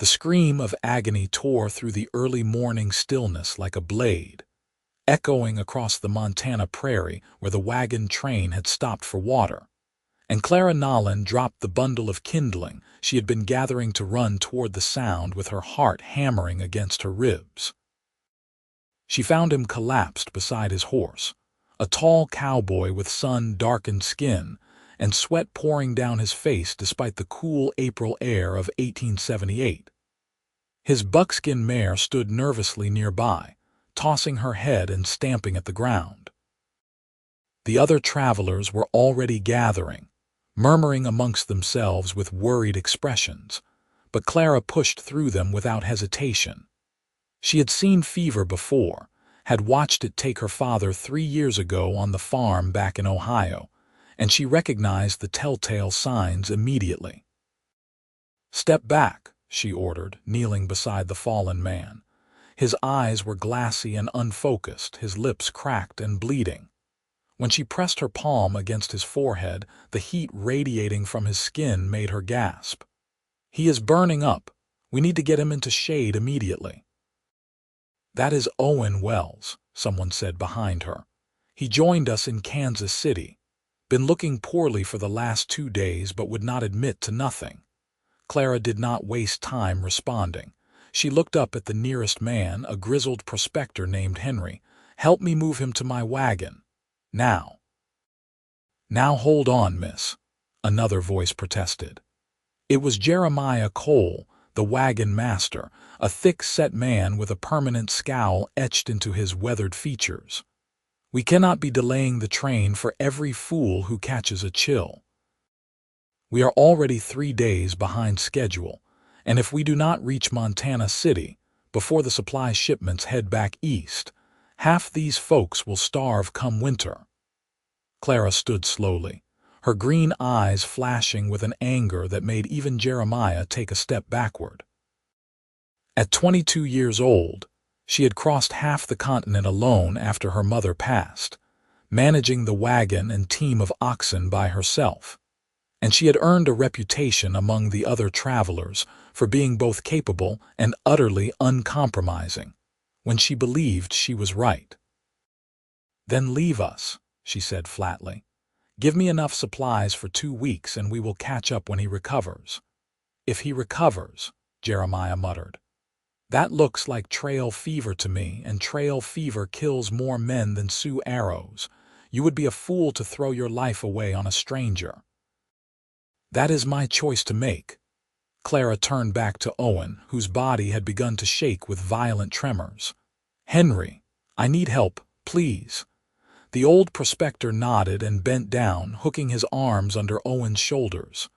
The scream of agony tore through the early morning stillness like a blade, echoing across the Montana prairie where the wagon train had stopped for water, and Clara Nolan dropped the bundle of kindling she had been gathering to run toward the sound with her heart hammering against her ribs. She found him collapsed beside his horse, a tall cowboy with sun-darkened skin and sweat pouring down his face despite the cool April air of 1878. His buckskin mare stood nervously nearby, tossing her head and stamping at the ground. The other travelers were already gathering, murmuring amongst themselves with worried expressions, but Clara pushed through them without hesitation. She had seen fever before, had watched it take her father 3 years ago on the farm back in Ohio, and she recognized the telltale signs immediately. "Step back," she ordered, kneeling beside the fallen man. His eyes were glassy and unfocused, his lips cracked and bleeding. When she pressed her palm against his forehead, the heat radiating from his skin made her gasp. "He is burning up. We need to get him into shade immediately." "That is Owen Wells," someone said behind her. "He joined us in Kansas City. Been looking poorly for the last 2 days but would not admit to nothing." Clara did not waste time responding. She looked up at the nearest man, a grizzled prospector named Henry. "Help me move him to my wagon. Now." "Now hold on, miss," another voice protested. It was Jeremiah Cole, the wagon master, a thick-set man with a permanent scowl etched into his weathered features. "We cannot be delaying the train for every fool who catches a chill. We are already 3 days behind schedule, and if we do not reach Montana City before the supply shipments head back east, half these folks will starve come winter." Clara stood slowly, her green eyes flashing with an anger that made even Jeremiah take a step backward. At 22 years old, she had crossed half the continent alone after her mother passed, managing the wagon and team of oxen by herself, and she had earned a reputation among the other travelers for being both capable and utterly uncompromising when she believed she was right. "Then leave us," she said flatly. "Give me enough supplies for 2 weeks and we will catch up when he recovers." "If he recovers," Jeremiah muttered. "That looks like trail fever to me, and trail fever kills more men than Sioux arrows. You would be a fool to throw your life away on a stranger." "That is my choice to make." Clara turned back to Owen, whose body had begun to shake with violent tremors. "Henry, I need help, please." The old prospector nodded and bent down, hooking his arms under Owen's shoulders.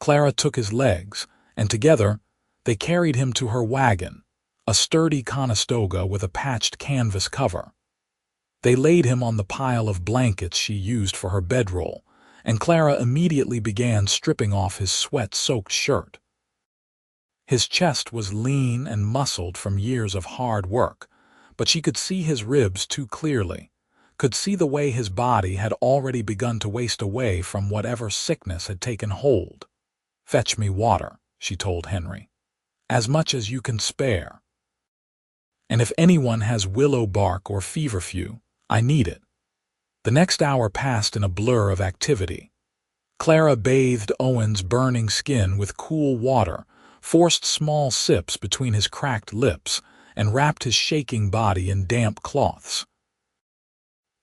Clara took his legs, and together they carried him to her wagon, a sturdy Conestoga with a patched canvas cover. They laid him on the pile of blankets she used for her bedroll, and Clara immediately began stripping off his sweat-soaked shirt. His chest was lean and muscled from years of hard work, but she could see his ribs too clearly, could see the way his body had already begun to waste away from whatever sickness had taken hold. "Fetch me water," she told Henry. "As much as you can spare. And if anyone has willow bark or feverfew, I need it." The next hour passed in a blur of activity. Clara bathed Owen's burning skin with cool water, forced small sips between his cracked lips, and wrapped his shaking body in damp cloths.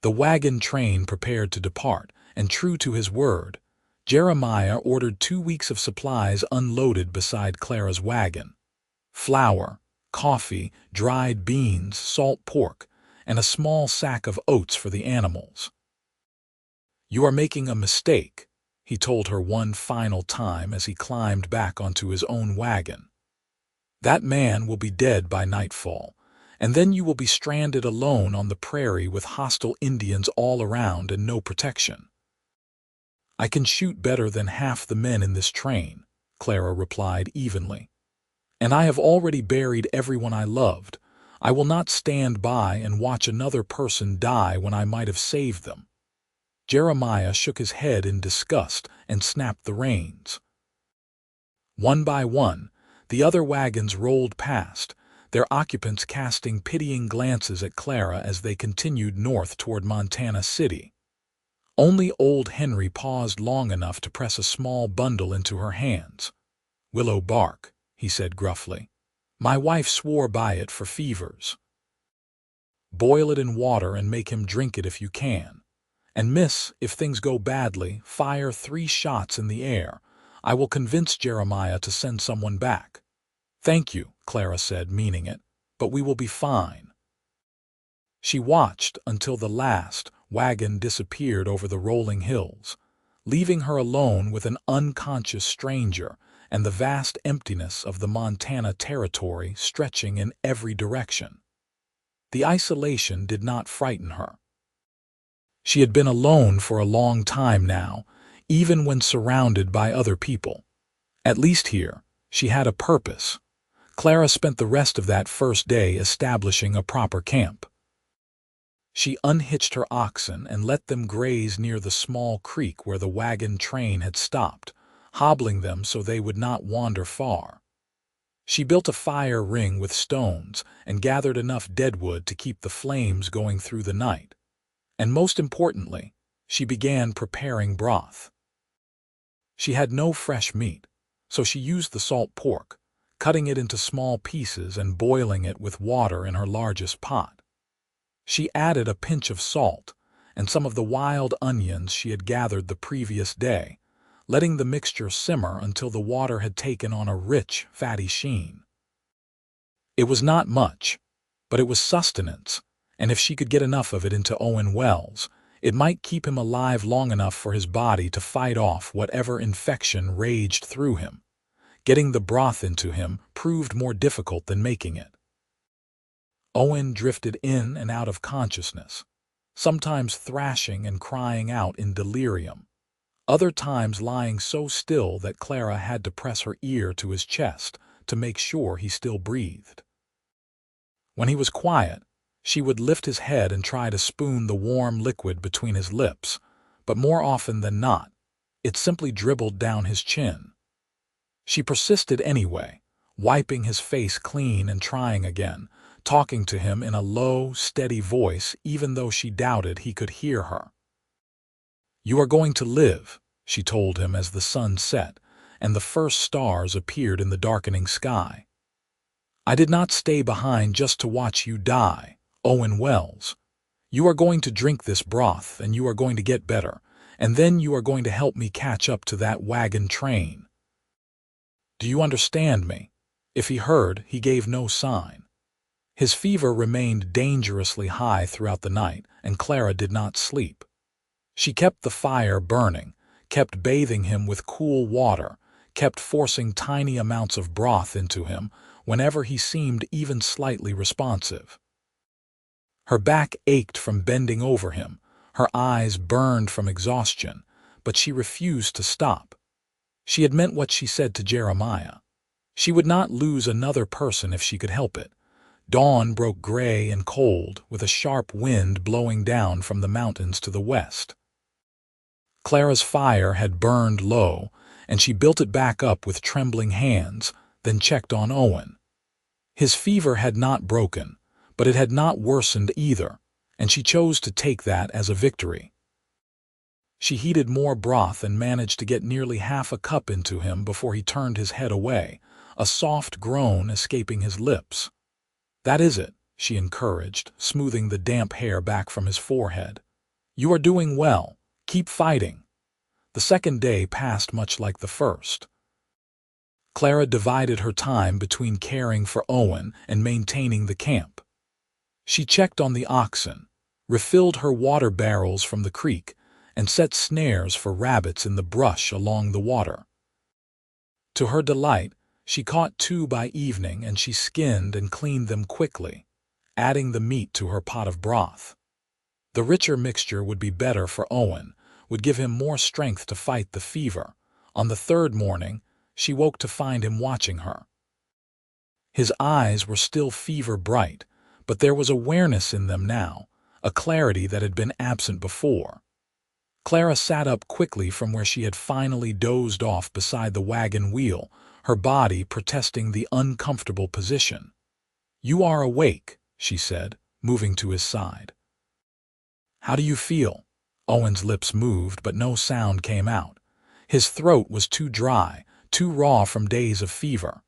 The wagon train prepared to depart, and true to his word, Jeremiah ordered 2 weeks of supplies unloaded beside Clara's wagon. Flour, coffee, dried beans, salt pork, and a small sack of oats for the animals. "You are making a mistake," he told her one final time as he climbed back onto his own wagon. "That man will be dead by nightfall, and then you will be stranded alone on the prairie with hostile Indians all around and no protection." "I can shoot better than half the men in this train," Clara replied evenly. "And I have already buried everyone I loved. I will not stand by and watch another person die when I might have saved them." Jeremiah shook his head in disgust and snapped the reins. One by one, The other wagons rolled past, their occupants casting pitying glances at Clara as they continued north toward Montana City. Only old Henry paused long enough to press a small bundle into her hands. "Willow bark," he said gruffly. "My wife swore by it for fevers. Boil it in water and make him drink it if you can. And miss, if things go badly, fire 3 shots in the air. I will convince Jeremiah to send someone back." "Thank you," Clara said, meaning it, "but we will be fine." She watched until the last wagon disappeared over the rolling hills, leaving her alone with an unconscious stranger and the vast emptiness of the Montana territory stretching in every direction. The isolation did not frighten her. She had been alone for a long time now, even when surrounded by other people. At least here, she had a purpose. Clara spent the rest of that first day establishing a proper camp. She unhitched her oxen and let them graze near the small creek where the wagon train had stopped, hobbling them so they would not wander far. She built a fire ring with stones and gathered enough deadwood to keep the flames going through the night. And most importantly, she began preparing broth. She had no fresh meat, so she used the salt pork, cutting it into small pieces and boiling it with water in her largest pot. She added a pinch of salt and some of the wild onions she had gathered the previous day, letting the mixture simmer until the water had taken on a rich, fatty sheen. It was not much, but it was sustenance, and if she could get enough of it into Owen Wells, it might keep him alive long enough for his body to fight off whatever infection raged through him. Getting the broth into him proved more difficult than making it. Owen drifted in and out of consciousness, sometimes thrashing and crying out in delirium, other times lying so still that Clara had to press her ear to his chest to make sure he still breathed. When he was quiet, she would lift his head and try to spoon the warm liquid between his lips, but more often than not, it simply dribbled down his chin. She persisted anyway, wiping his face clean and trying again, talking to him in a low, steady voice even though she doubted he could hear her. "You are going to live," she told him as the sun set and the first stars appeared in the darkening sky. "I did not stay behind just to watch you die, Owen Wells. You are going to drink this broth and you are going to get better, and then you are going to help me catch up to that wagon train. Do you understand me?" If he heard, he gave no sign. His fever remained dangerously high throughout the night, and Clara did not sleep. She kept the fire burning, kept bathing him with cool water, kept forcing tiny amounts of broth into him whenever he seemed even slightly responsive. Her back ached from bending over him, her eyes burned from exhaustion, but she refused to stop. She had meant what she said to Jeremiah. She would not lose another person if she could help it. Dawn broke gray and cold, with a sharp wind blowing down from the mountains to the west. Clara's fire had burned low, and she built it back up with trembling hands, then checked on Owen. His fever had not broken, but it had not worsened either, and she chose to take that as a victory. She heated more broth and managed to get nearly half a cup into him before he turned his head away, a soft groan escaping his lips. "That is it," she encouraged, smoothing the damp hair back from his forehead. "You are doing well. Keep fighting." The second day passed much like the first. Clara divided her time between caring for Owen and maintaining the camp. She checked on the oxen, refilled her water barrels from the creek, and set snares for rabbits in the brush along the water. To her delight, she caught 2 by evening and she skinned and cleaned them quickly, adding the meat to her pot of broth. The richer mixture would be better for Owen, would give him more strength to fight the fever. On the third morning, she woke to find him watching her. His eyes were still fever-bright, but there was awareness in them now, a clarity that had been absent before. Clara sat up quickly from where she had finally dozed off beside the wagon wheel, her body protesting the uncomfortable position. "You are awake," she said, moving to his side. "How do you feel?" Owen's lips moved, but no sound came out. His throat was too dry, too raw from days of fever.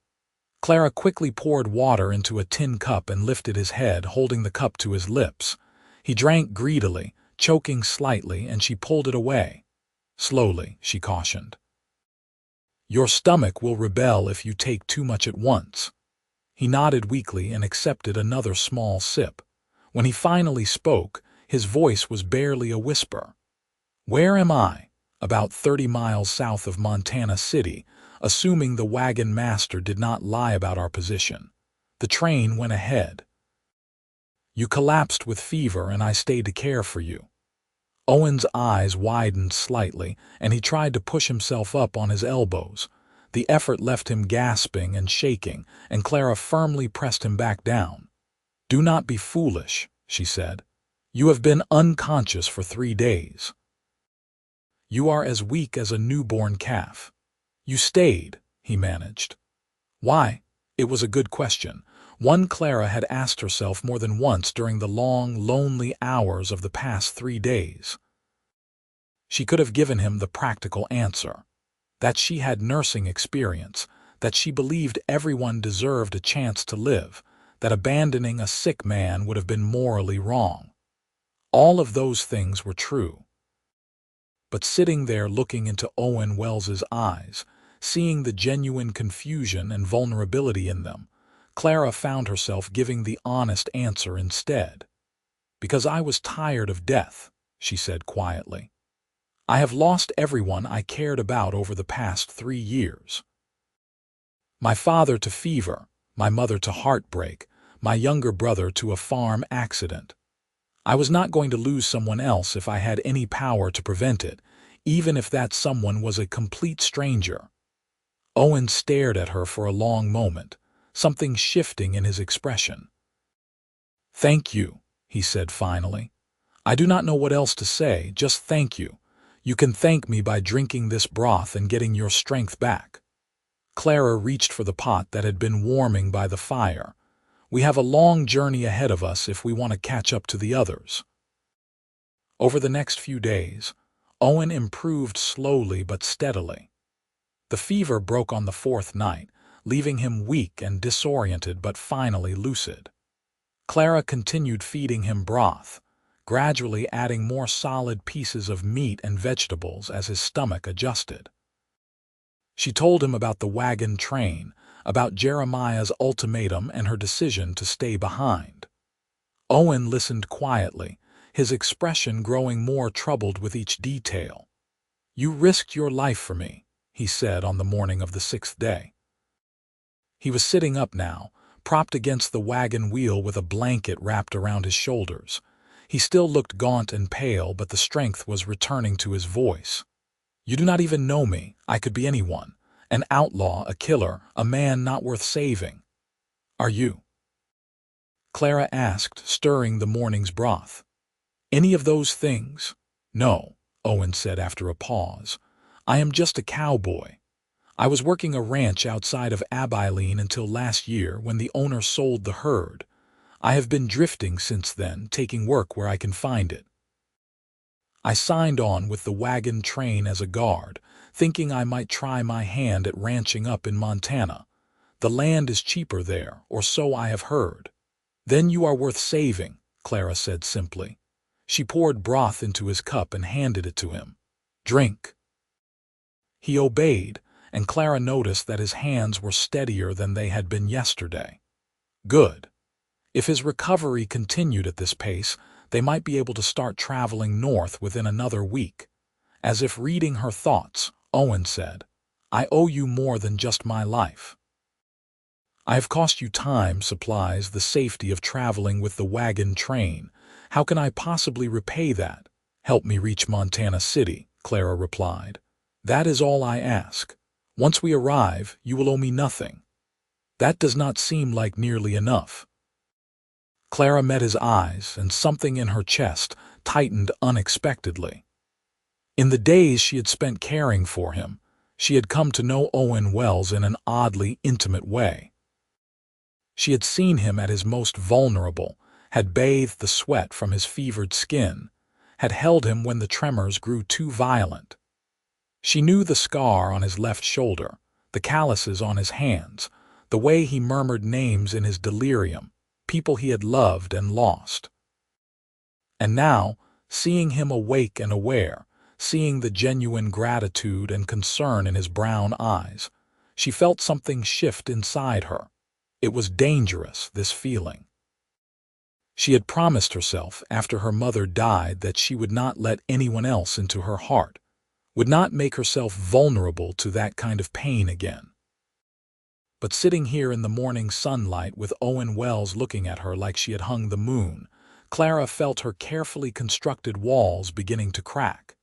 Clara quickly poured water into a tin cup and lifted his head, holding the cup to his lips. He drank greedily, choking slightly, and she pulled it away. "Slowly," she cautioned. "Your stomach will rebel if you take too much at once." He nodded weakly and accepted another small sip. When he finally spoke, his voice was barely a whisper. "Where am I?" "About 30 miles south of Montana City, assuming the wagon master did not lie about our position. The train went ahead. You collapsed with fever and I stayed to care for you." Owen's eyes widened slightly, and he tried to push himself up on his elbows. The effort left him gasping and shaking, and Clara firmly pressed him back down. "Do not be foolish," she said. "You have been unconscious for 3 days. You are as weak as a newborn calf." "You stayed," he managed. Why? It was a good question, one Clara had asked herself more than once during the long, lonely hours of the past 3 days. She could have given him the practical answer: that she had nursing experience, that she believed everyone deserved a chance to live, that abandoning a sick man would have been morally wrong. All of those things were true. But sitting there looking into Owen Wells's eyes, seeing the genuine confusion and vulnerability in them, Clara found herself giving the honest answer instead. "Because I was tired of death," she said quietly. "I have lost everyone I cared about over the past 3 years. My father to fever, my mother to heartbreak, my younger brother to a farm accident. I was not going to lose someone else if I had any power to prevent it, even if that someone was a complete stranger." Owen stared at her for a long moment, something shifting in his expression. "Thank you," he said finally. "I do not know what else to say, just thank you. You can thank me by drinking this broth and getting your strength back." Clara reached for the pot that had been warming by the fire. "We have a long journey ahead of us if we want to catch up to the others." Over the next few days, Owen improved slowly but steadily. The fever broke on the 4th night, leaving him weak and disoriented but finally lucid. Clara continued feeding him broth, gradually adding more solid pieces of meat and vegetables as his stomach adjusted. She told him about the wagon train, about Jeremiah's ultimatum and her decision to stay behind. Owen listened quietly, his expression growing more troubled with each detail. "You risked your life for me," he said on the morning of the 6th day. He was sitting up now, propped against the wagon wheel with a blanket wrapped around his shoulders. He still looked gaunt and pale, but the strength was returning to his voice. "You do not even know me. I could be anyone. An outlaw, a killer, a man not worth saving. Are you?" Clara asked, stirring the morning's broth. "Any of those things?" "No," Owen said after a pause. "I am just a cowboy. I was working a ranch outside of Abilene until last year when the owner sold the herd. I have been drifting since then, taking work where I can find it. I signed on with the wagon train as a guard, thinking I might try my hand at ranching up in Montana. The land is cheaper there, or so I have heard." "Then you are worth saving," Clara said simply. She poured broth into his cup and handed it to him. "Drink." He obeyed, and Clara noticed that his hands were steadier than they had been yesterday. Good. If his recovery continued at this pace, they might be able to start traveling north within another week. As if reading her thoughts, Owen said, "I owe you more than just my life. I have cost you time, supplies, the safety of traveling with the wagon train. How can I possibly repay that?" "Help me reach Montana City," Clara replied. "That is all I ask. Once we arrive, you will owe me nothing." "That does not seem like nearly enough." Clara met his eyes, and something in her chest tightened unexpectedly. In the days she had spent caring for him, She had come to know Owen Wells in an oddly intimate way. She had seen him at his most vulnerable, had bathed the sweat from his fevered skin, had held him when the tremors grew too violent. She knew the scar on his left shoulder, the calluses on his hands, the way he murmured names in his delirium, people he had loved and lost. And now, seeing him awake and aware, seeing the genuine gratitude and concern in his brown eyes, she felt something shift inside her. It was dangerous, this feeling. She had promised herself after her mother died that she would not let anyone else into her heart, would not make herself vulnerable to that kind of pain again. But sitting here in the morning sunlight with Owen Wells looking at her like she had hung the moon, Clara felt her carefully constructed walls beginning to crack.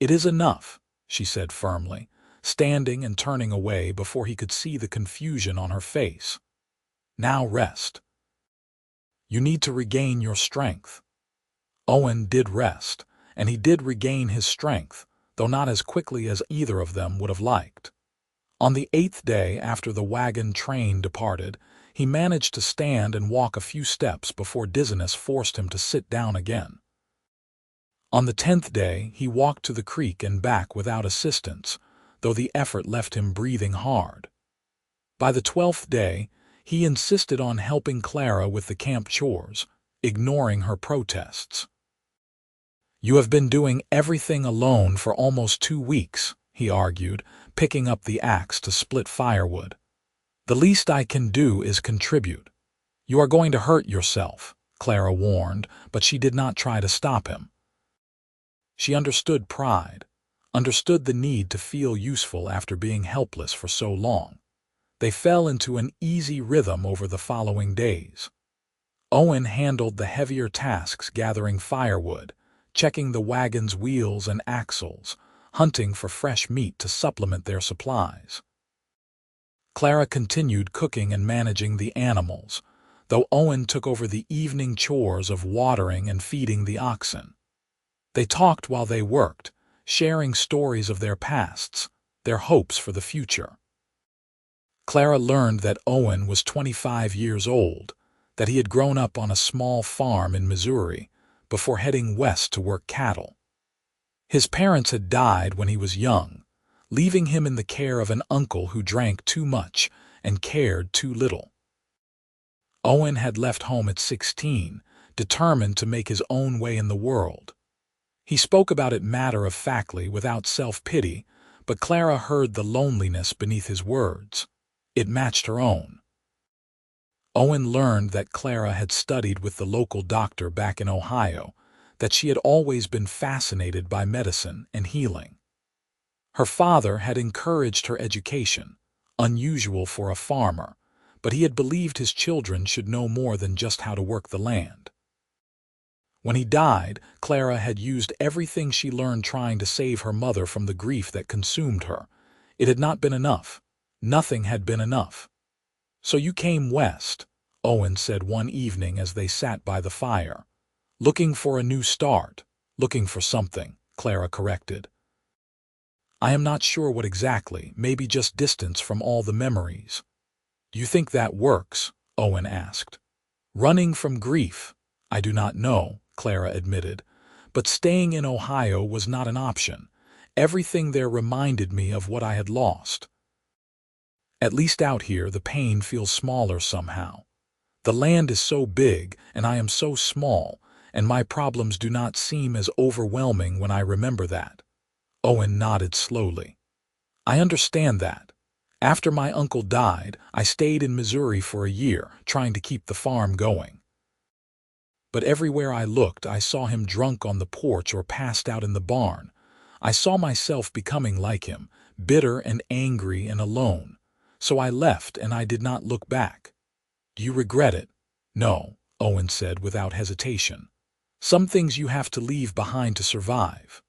"It is enough," she said firmly, standing and turning away before he could see the confusion on her face. "Now rest. You need to regain your strength." Owen did rest, and he did regain his strength, though not as quickly as either of them would have liked. On the 8th day after the wagon train departed, he managed to stand and walk a few steps before dizziness forced him to sit down again. On the 10th day, he walked to the creek and back without assistance, though the effort left him breathing hard. By the 12th day, he insisted on helping Clara with the camp chores, ignoring her protests. "You have been doing everything alone for almost 2 weeks," he argued, picking up the axe to split firewood. "The least I can do is contribute." "You are going to hurt yourself," Clara warned, but she did not try to stop him. She understood pride, understood the need to feel useful after being helpless for so long. They fell into an easy rhythm over the following days. Owen handled the heavier tasks, gathering firewood, checking the wagon's wheels and axles, hunting for fresh meat to supplement their supplies. Clara continued cooking and managing the animals, though Owen took over the evening chores of watering and feeding the oxen. They talked while they worked, sharing stories of their pasts, their hopes for the future. Clara learned that Owen was 25 years old, that he had grown up on a small farm in Missouri before heading west to work cattle. His parents had died when he was young, leaving him in the care of an uncle who drank too much and cared too little. Owen had left home at 16, determined to make his own way in the world. He spoke about it matter-of-factly, without self-pity, but Clara heard the loneliness beneath his words. It matched her own. Owen learned that Clara had studied with the local doctor back in Ohio, that she had always been fascinated by medicine and healing. Her father had encouraged her education, unusual for a farmer, but he had believed his children should know more than just how to work the land. When he died, Clara had used everything she learned trying to save her mother from the grief that consumed her. It had not been enough. Nothing had been enough. "So you came west," Owen said one evening as they sat by the fire. "Looking for a new start, looking for something," Clara corrected. "I am not sure what exactly, maybe just distance from all the memories." "Do you think that works?" Owen asked. "Running from grief? I do not know," Clara admitted, "but staying in Ohio was not an option. Everything there reminded me of what I had lost. At least out here the pain feels smaller somehow. The land is so big and I am so small, and my problems do not seem as overwhelming when I remember that." Owen nodded slowly. "I understand that. After my uncle died, I stayed in Missouri for a year, trying to keep the farm going. But everywhere I looked, I saw him drunk on the porch or passed out in the barn. I saw myself becoming like him, bitter and angry and alone. So I left, and I did not look back." "Do you regret it?" "No," Owen said without hesitation. "Some things you have to leave behind to survive."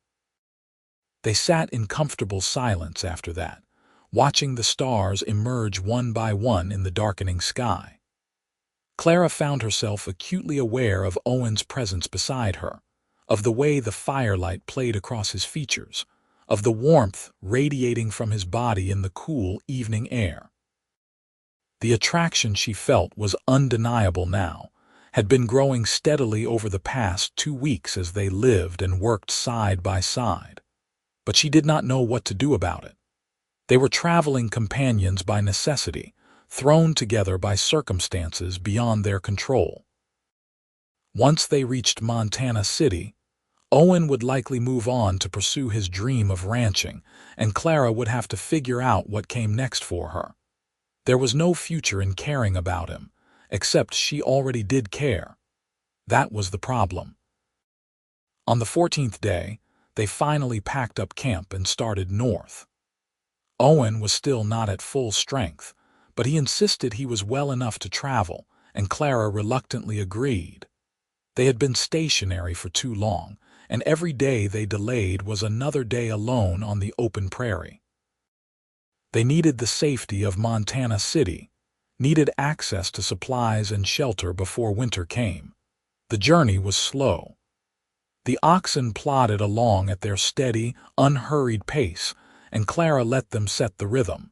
They sat in comfortable silence after that, watching the stars emerge one by one in the darkening sky. Clara found herself acutely aware of Owen's presence beside her, of the way the firelight played across his features, of the warmth radiating from his body in the cool evening air. The attraction she felt was undeniable now, had been growing steadily over the past 2 weeks as they lived and worked side by side. But she did not know what to do about it. They were traveling companions by necessity, thrown together by circumstances beyond their control. Once they reached Montana City, Owen would likely move on to pursue his dream of ranching, and Clara would have to figure out what came next for her. There was no future in caring about him, except she already did care. That was the problem. On the 14th day, they finally packed up camp and started north. Owen was still not at full strength, but he insisted he was well enough to travel, and Clara reluctantly agreed. They had been stationary for too long, and every day they delayed was another day alone on the open prairie. They needed the safety of Montana City, needed access to supplies and shelter before winter came. The journey was slow. The oxen plodded along at their steady, unhurried pace, and Clara let them set the rhythm.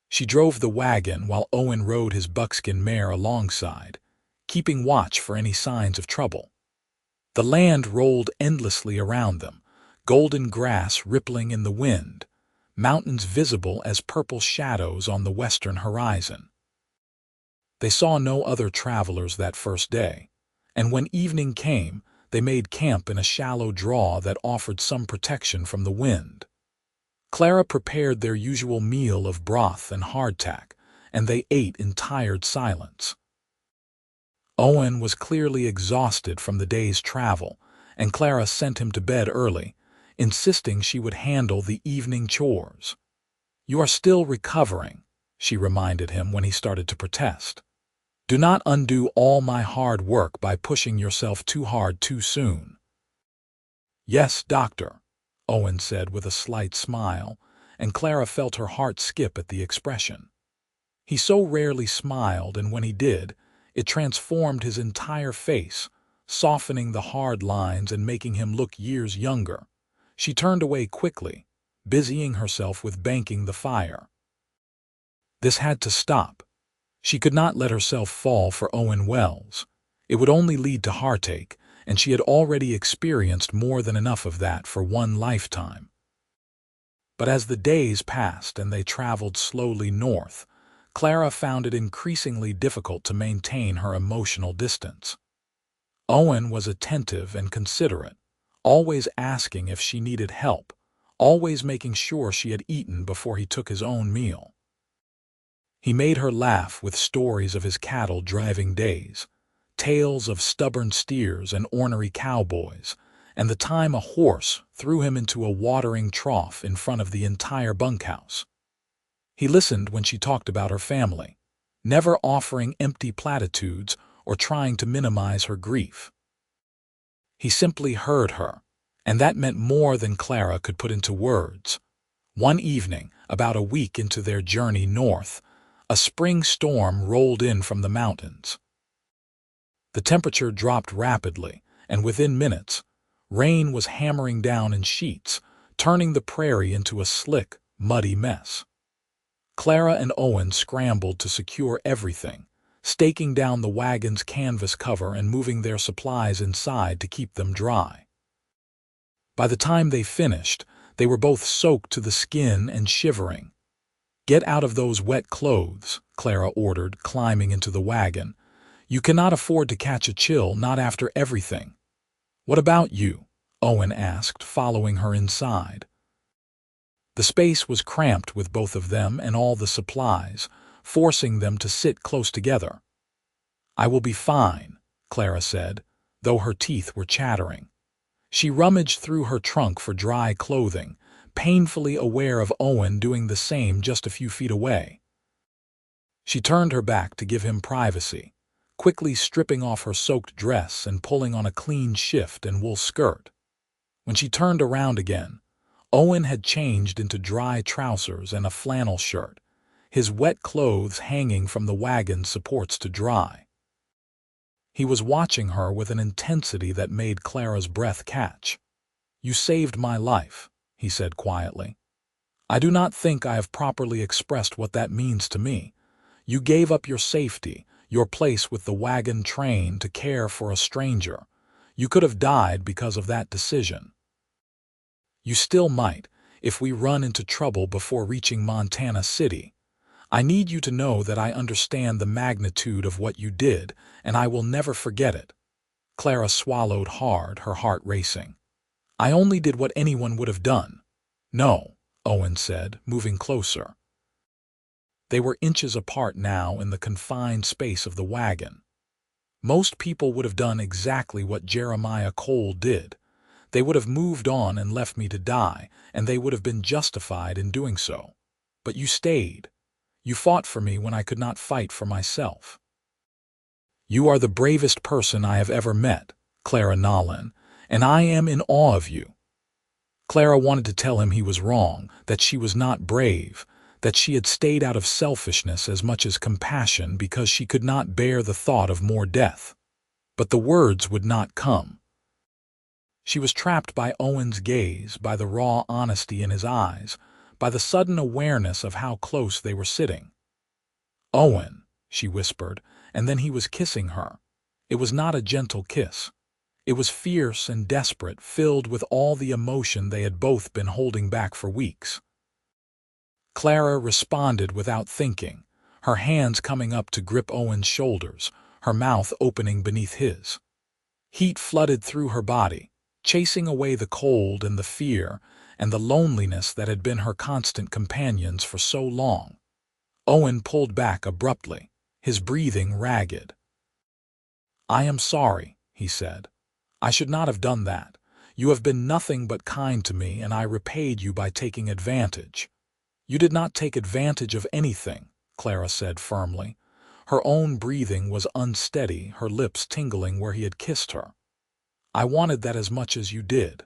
She drove the wagon while Owen rode his buckskin mare alongside, keeping watch for any signs of trouble. The land rolled endlessly around them, golden grass rippling in the wind, mountains visible as purple shadows on the western horizon. They saw no other travelers that first day, and when evening came, they made camp in a shallow draw that offered some protection from the wind. Clara prepared their usual meal of broth and hardtack, and they ate in tired silence. Owen was clearly exhausted from the day's travel, and Clara sent him to bed early, insisting she would handle the evening chores. "You are still recovering," she reminded him when he started to protest. "Do not undo all my hard work by pushing yourself too hard too soon." "Yes, doctor," Owen said with a slight smile, and Clara felt her heart skip at the expression. He so rarely smiled, and when he did, it transformed his entire face, softening the hard lines and making him look years younger. She turned away quickly, busying herself with banking the fire. This had to stop. She could not let herself fall for Owen Wells. It would only lead to heartache, and she had already experienced more than enough of that for one lifetime. But as the days passed and they traveled slowly north, Clara found it increasingly difficult to maintain her emotional distance. Owen was attentive and considerate, always asking if she needed help, always making sure she had eaten before he took his own meal. He made her laugh with stories of his cattle driving days, tales of stubborn steers and ornery cowboys, and the time a horse threw him into a watering trough in front of the entire bunkhouse. He listened when she talked about her family, never offering empty platitudes or trying to minimize her grief. He simply heard her, and that meant more than Clara could put into words. One evening, about a week into their journey north, a spring storm rolled in from the mountains. The temperature dropped rapidly, and within minutes, rain was hammering down in sheets, turning the prairie into a slick, muddy mess. Clara and Owen scrambled to secure everything, staking down the wagon's canvas cover and moving their supplies inside to keep them dry. By the time they finished, they were both soaked to the skin and shivering. "Get out of those wet clothes," Clara ordered, climbing into the wagon. "You cannot afford to catch a chill, not after everything." "What about you?" Owen asked, following her inside. The space was cramped with both of them and all the supplies, forcing them to sit close together. "I will be fine," Clara said, though her teeth were chattering. She rummaged through her trunk for dry clothing, painfully aware of Owen doing the same just a few feet away. She turned her back to give him privacy, quickly stripping off her soaked dress and pulling on a clean shift and wool skirt. When she turned around again, Owen had changed into dry trousers and a flannel shirt, his wet clothes hanging from the wagon's supports to dry. He was watching her with an intensity that made Clara's breath catch. "You saved my life," he said quietly. I do not think I have properly expressed what that means to me. You gave up your safety, your place with the wagon train to care for a stranger. You could have died because of that decision. You still might, if we run into trouble before reaching Montana City. I need you to know that I understand the magnitude of what you did, and I will never forget it. Clara swallowed hard, her heart racing. I only did what anyone would have done. No, Owen said, moving closer. They were inches apart now in the confined space of the wagon. Most people would have done exactly what Jeremiah Cole did. They would have moved on and left me to die, and they would have been justified in doing so. But you stayed. You fought for me when I could not fight for myself. You are the bravest person I have ever met, Clara Nolan, and I am in awe of you. Clara wanted to tell him he was wrong, that she was not brave, that she had stayed out of selfishness as much as compassion because she could not bear the thought of more death. But the words would not come. She was trapped by Owen's gaze, by the raw honesty in his eyes, by the sudden awareness of how close they were sitting. Owen, she whispered, and then he was kissing her. It was not a gentle kiss. It was fierce and desperate, filled with all the emotion they had both been holding back for weeks. Clara responded without thinking, her hands coming up to grip Owen's shoulders, her mouth opening beneath his. Heat flooded through her body, chasing away the cold and the fear and the loneliness that had been her constant companions for so long. Owen pulled back abruptly, his breathing ragged. I am sorry, he said. I should not have done that. You have been nothing but kind to me, and I repaid you by taking advantage. You did not take advantage of anything, Clara said firmly. Her own breathing was unsteady, her lips tingling where he had kissed her. I wanted that as much as you did.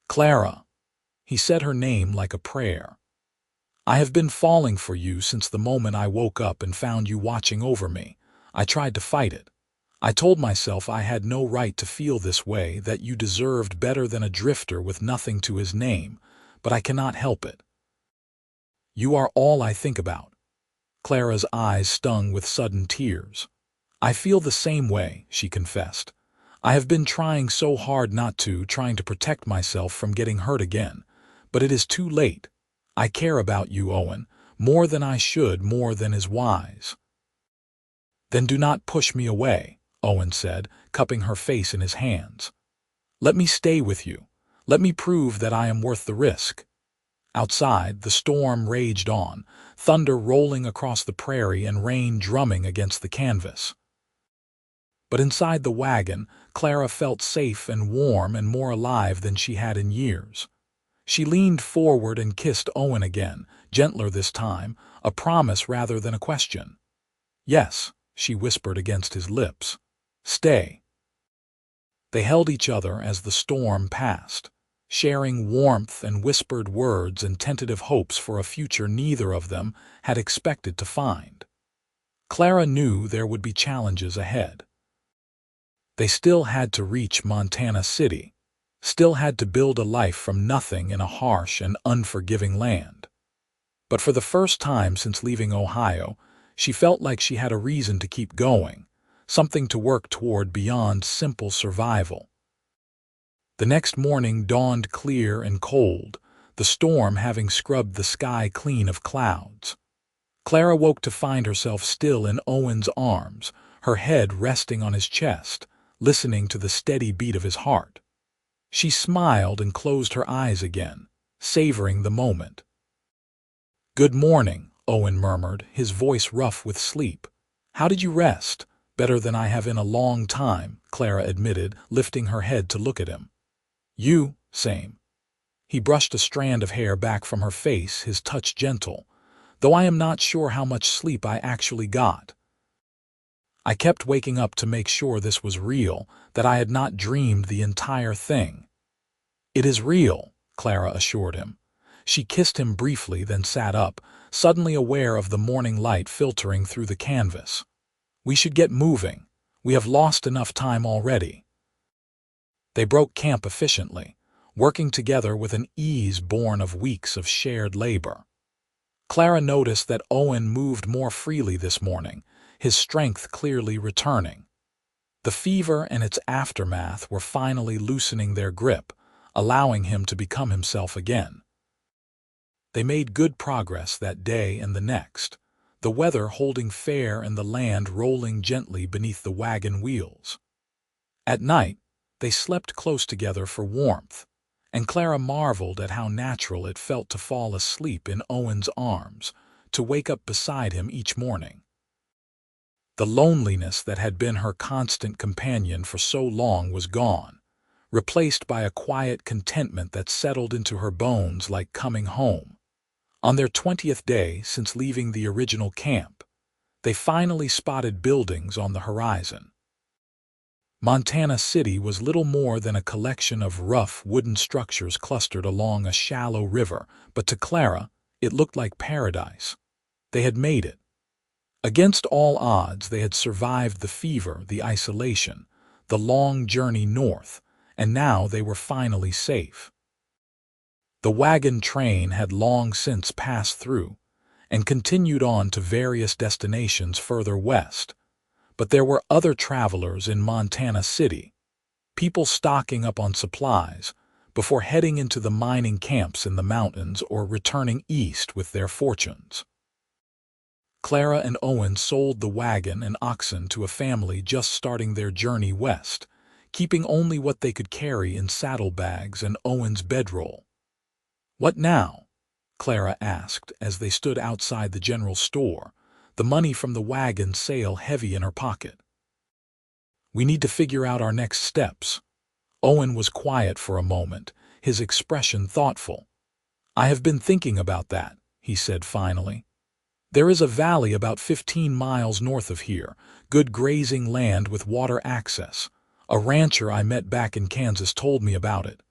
Clara. He said her name like a prayer. I have been falling for you since the moment I woke up and found you watching over me. I tried to fight it. I told myself I had no right to feel this way, that you deserved better than a drifter with nothing to his name, but I cannot help it. You are all I think about. Clara's eyes stung with sudden tears. I feel the same way, she confessed. I have been trying so hard not to, trying to protect myself from getting hurt again. But it is too late. I care about you, Owen, more than I should, more than is wise. Then do not push me away, Owen said, cupping her face in his hands. Let me stay with you. Let me prove that I am worth the risk. Outside, the storm raged on, thunder rolling across the prairie and rain drumming against the canvas. But inside the wagon, Clara felt safe and warm and more alive than she had in years. She leaned forward and kissed Owen again, gentler this time, a promise rather than a question. Yes, she whispered against his lips. Stay. They held each other as the storm passed, sharing warmth and whispered words and tentative hopes for a future neither of them had expected to find. Clara knew there would be challenges ahead. They still had to reach Montana City, still had to build a life from nothing in a harsh and unforgiving land. But for the first time since leaving Ohio, she felt like she had a reason to keep going, something to work toward beyond simple survival. The next morning dawned clear and cold, the storm having scrubbed the sky clean of clouds. Clara woke to find herself still in Owen's arms, her head resting on his chest, listening to the steady beat of his heart. She smiled and closed her eyes again, savoring the moment. Good morning, Owen murmured, his voice rough with sleep. How did you rest? Better than I have in a long time, Clara admitted, lifting her head to look at him. You, same. He brushed a strand of hair back from her face, his touch gentle, though I am not sure how much sleep I actually got. I kept waking up to make sure this was real, that I had not dreamed the entire thing. It is real, Clara assured him. She kissed him briefly, then sat up, suddenly aware of the morning light filtering through the canvas. We should get moving. We have lost enough time already. They broke camp efficiently. working together with an ease born of weeks of shared labor. Clara noticed that Owen moved more freely this morning, his strength clearly returning. The fever and its aftermath were finally loosening their grip, allowing him to become himself again. They made good progress that day and the next, the weather holding fair and the land rolling gently beneath the wagon wheels. At night, they slept close together for warmth, and Clara marveled at how natural it felt to fall asleep in Owen's arms, to wake up beside him each morning. The loneliness that had been her constant companion for so long was gone, replaced by a quiet contentment that settled into her bones like coming home. On their 20th day since leaving the original camp, they finally spotted buildings on the horizon. Montana City was little more than a collection of rough wooden structures clustered along a shallow river, but to Clara, it looked like paradise. They had made it. Against all odds, they had survived the fever, the isolation, the long journey north, and now they were finally safe. The wagon train had long since passed through and continued on to various destinations further west, but there were other travelers in Montana City, people stocking up on supplies before heading into the mining camps in the mountains or returning east with their fortunes. Clara and Owen sold the wagon and oxen to a family just starting their journey west, keeping only what they could carry in saddlebags and Owen's bedroll. "What now?" Clara asked as they stood outside the general store, the money from the wagon sale heavy in her pocket. "We need to figure out our next steps." Owen was quiet for a moment, his expression thoughtful. "I have been thinking about that," he said finally. "There is a valley about 15 miles north of here, good grazing land with water access. A rancher I met back in Kansas told me about it.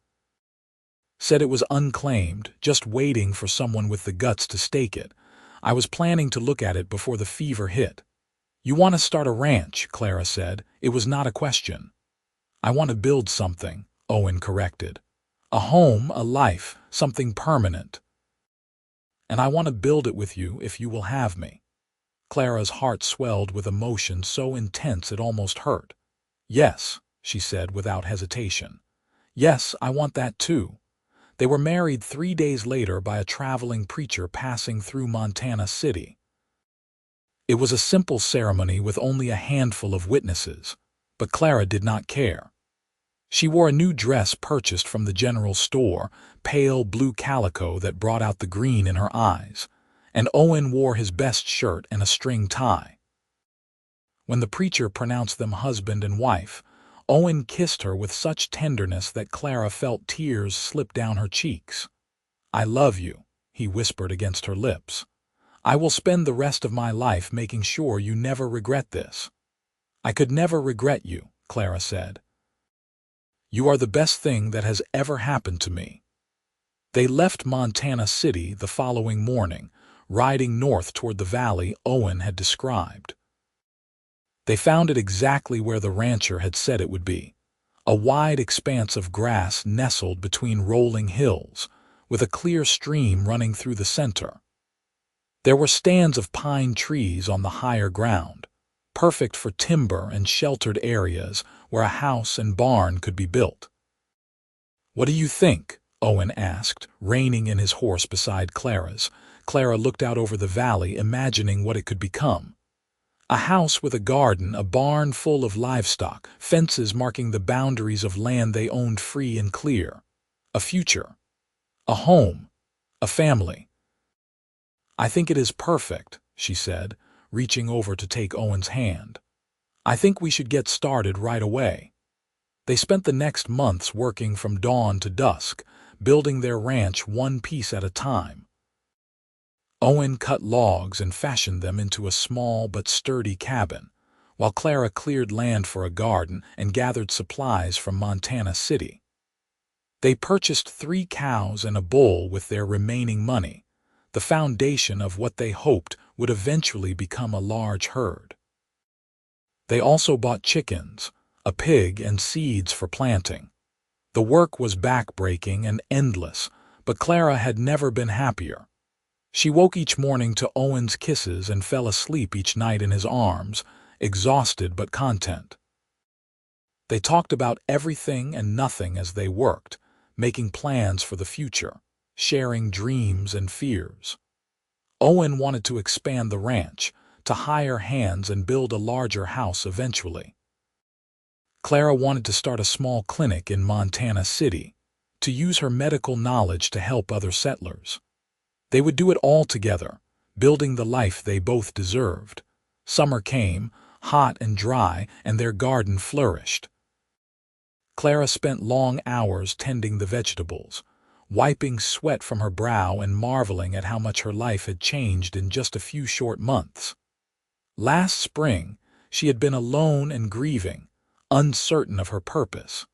Said it was unclaimed, just waiting for someone with the guts to stake it. I was planning to look at it before the fever hit." "You want to start a ranch," Clara said. It was not a question. "I want to build something," Owen corrected. "A home, a life, something permanent. And I want to build it with you if you will have me." Clara's heart swelled with emotion so intense it almost hurt. "Yes," she said without hesitation. "Yes, I want that too." They were married 3 days later by a traveling preacher passing through Montana City. It was a simple ceremony with only a handful of witnesses, but Clara did not care. She wore a new dress purchased from the general store, pale blue calico that brought out the green in her eyes, and Owen wore his best shirt and a string tie. When the preacher pronounced them husband and wife, Owen kissed her with such tenderness that Clara felt tears slip down her cheeks. "I love you," he whispered against her lips. "I will spend the rest of my life making sure you never regret this." "I could never regret you," Clara said. "You are the best thing that has ever happened to me." They left Montana City the following morning, riding north toward the valley Owen had described. They found it exactly where the rancher had said it would be, a wide expanse of grass nestled between rolling hills, with a clear stream running through the center. There were stands of pine trees on the higher ground, perfect for timber and sheltered areas where a house and barn could be built. "What do you think?" Owen asked, reining in his horse beside Clara's. Clara looked out over the valley, imagining what it could become. A house with a garden, a barn full of livestock, fences marking the boundaries of land they owned free and clear. A future. A home. A family. "I think it is perfect," she said, reaching over to take Owen's hand. "I think we should get started right away." They spent the next months working from dawn to dusk, building their ranch one piece at a time. Owen cut logs and fashioned them into a small but sturdy cabin, while Clara cleared land for a garden and gathered supplies from Montana City. They purchased 3 cows and a bull with their remaining money, the foundation of what they hoped would eventually become a large herd. They also bought chickens, a pig, and seeds for planting. The work was back-breaking and endless, but Clara had never been happier. She woke each morning to Owen's kisses and fell asleep each night in his arms, exhausted but content. They talked about everything and nothing as they worked, making plans for the future, sharing dreams and fears. Owen wanted to expand the ranch, to hire hands and build a larger house eventually. Clara wanted to start a small clinic in Montana City, to use her medical knowledge to help other settlers. They would do it all together, building the life they both deserved. Summer came, hot and dry, and their garden flourished. Clara spent long hours tending the vegetables, wiping sweat from her brow and marveling at how much her life had changed in just a few short months. Last spring, she had been alone and grieving, uncertain of her purpose.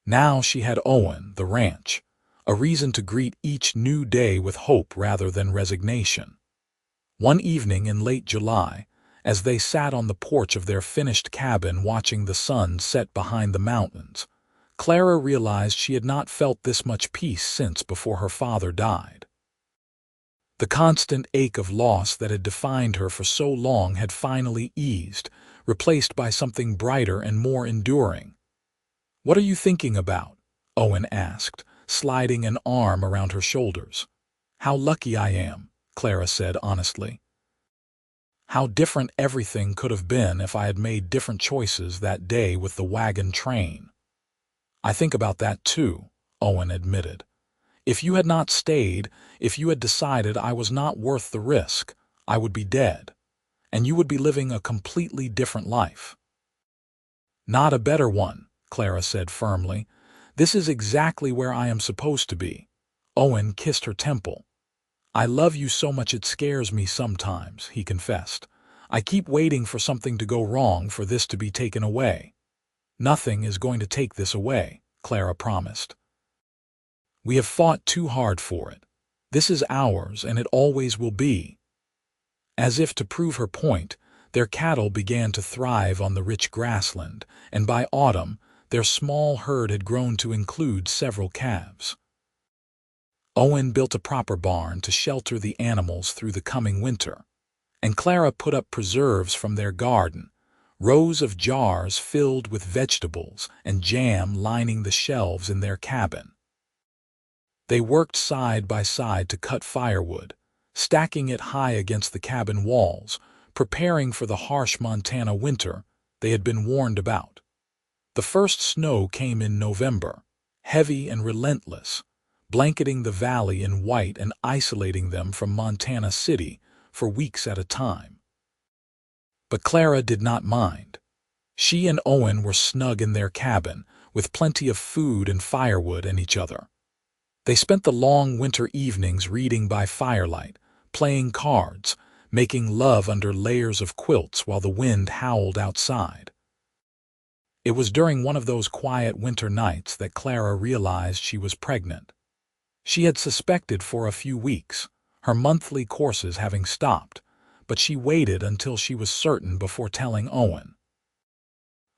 Now she had Owen, the ranch, a reason to greet each new day with hope rather than resignation. One evening in late July, as they sat on the porch of their finished cabin watching the sun set behind the mountains, Clara realized she had not felt this much peace since before her father died. The constant ache of loss that had defined her for so long had finally eased, replaced by something brighter and more enduring. "What are you thinking about?" Owen asked, sliding an arm around her shoulders. "How lucky I am," Clara said honestly. "How different everything could have been if I had made different choices that day with the wagon train." "I think about that too," Owen admitted. "If you had not stayed, if you had decided I was not worth the risk, I would be dead, and you would be living a completely different life." "Not a better one," Clara said firmly. "This is exactly where I am supposed to be." Owen kissed her temple. "I love you so much it scares me sometimes," he confessed. "I keep waiting for something to go wrong for this to be taken away." "Nothing is going to take this away," Clara promised. "We have fought too hard for it. This is ours, and it always will be." As if to prove her point, their cattle began to thrive on the rich grassland, and by autumn, their small herd had grown to include several calves. Owen built a proper barn to shelter the animals through the coming winter, and Clara put up preserves from their garden, rows of jars filled with vegetables and jam lining the shelves in their cabin. They worked side by side to cut firewood, stacking it high against the cabin walls, preparing for the harsh Montana winter they had been warned about. The first snow came in November, heavy and relentless, blanketing the valley in white and isolating them from Montana City for weeks at a time. But Clara did not mind. She and Owen were snug in their cabin, with plenty of food and firewood and each other. They spent the long winter evenings reading by firelight, playing cards, making love under layers of quilts while the wind howled outside. It was during one of those quiet winter nights that Clara realized she was pregnant. She had suspected for a few weeks, her monthly courses having stopped, but she waited until she was certain before telling Owen.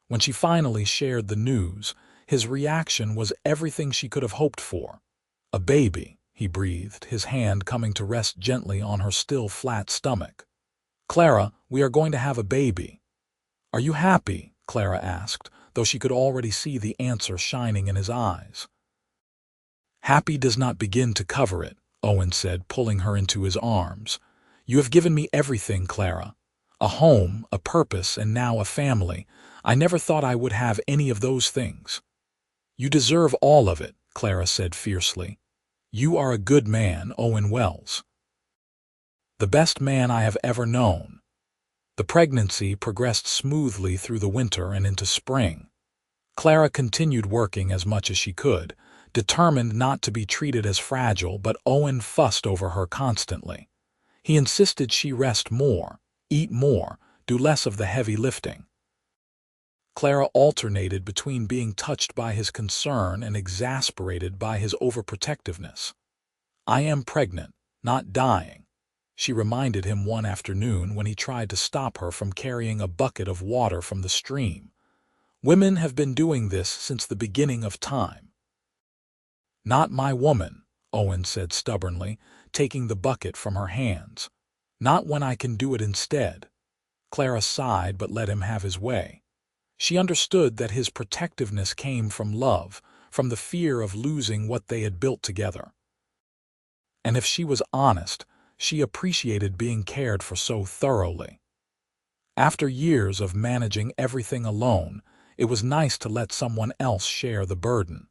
When she finally shared the news, his reaction was everything she could have hoped for. "A baby," he breathed, his hand coming to rest gently on her still flat stomach. "Clara, we are going to have a baby." "Are you happy?" Clara asked, though she could already see the answer shining in his eyes. "Happy does not begin to cover it," Owen said, pulling her into his arms. "You have given me everything, Clara. A home, a purpose, and now a family. I never thought I would have any of those things." "You deserve all of it," Clara said fiercely. "You are a good man, Owen Wells. The best man I have ever known." The pregnancy progressed smoothly through the winter and into spring. Clara continued working as much as she could, determined not to be treated as fragile, but Owen fussed over her constantly. He insisted she rest more, eat more, do less of the heavy lifting. Clara alternated between being touched by his concern and exasperated by his overprotectiveness. "I am pregnant, not dying," she reminded him one afternoon when he tried to stop her from carrying a bucket of water from the stream. Women have been doing this since the beginning of time. Not my woman, Owen said stubbornly, taking the bucket from her hands. Not when I can do it instead. Clara sighed but let him have his way. She understood that his protectiveness came from love, from the fear of losing what they had built together. And if she was honest, she appreciated being cared for so thoroughly. After years of managing everything alone, it was nice to let someone else share the burden.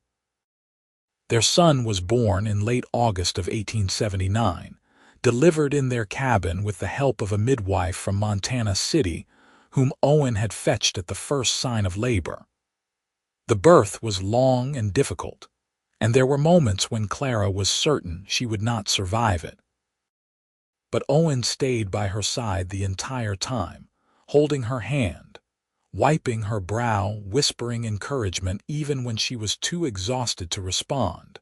Their son was born in late August of 1879, delivered in their cabin with the help of a midwife from Montana City, whom Owen had fetched at the first sign of labor. The birth was long and difficult, and there were moments when Clara was certain she would not survive it. But Owen stayed by her side the entire time, holding her hand, wiping her brow, whispering encouragement even when she was too exhausted to respond.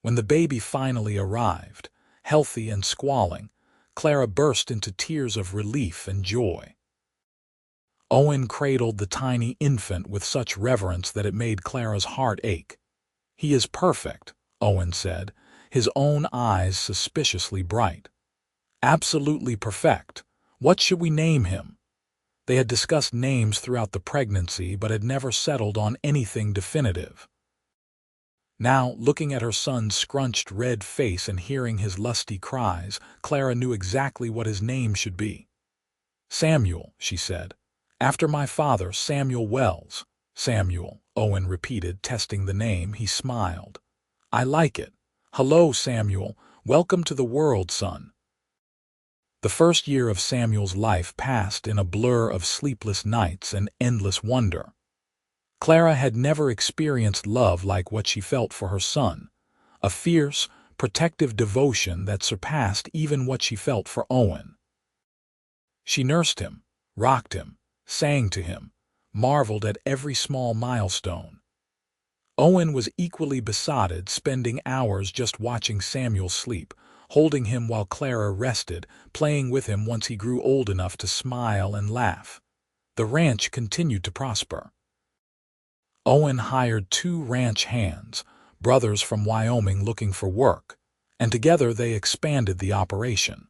When the baby finally arrived, healthy and squalling, Clara burst into tears of relief and joy. Owen cradled the tiny infant with such reverence that it made Clara's heart ache. "He is perfect," Owen said, his own eyes suspiciously bright. "Absolutely perfect. What should we name him?" They had discussed names throughout the pregnancy but had never settled on anything definitive. Now, looking at her son's scrunched red face and hearing his lusty cries, Clara knew exactly what his name should be. "Samuel," she said. "After my father, Samuel Wells." "Samuel," Owen repeated, testing the name. He smiled. "I like it. Hello, Samuel. Welcome to the world, son." The first year of Samuel's life passed in a blur of sleepless nights and endless wonder. Clara had never experienced love like what she felt for her son, a fierce, protective devotion that surpassed even what she felt for Owen. She nursed him, rocked him, sang to him, marveled at every small milestone. Owen was equally besotted, spending hours just watching Samuel sleep, holding him while Clara rested, playing with him once he grew old enough to smile and laugh. The ranch continued to prosper. Owen hired 2 ranch hands, brothers from Wyoming looking for work, and together they expanded the operation.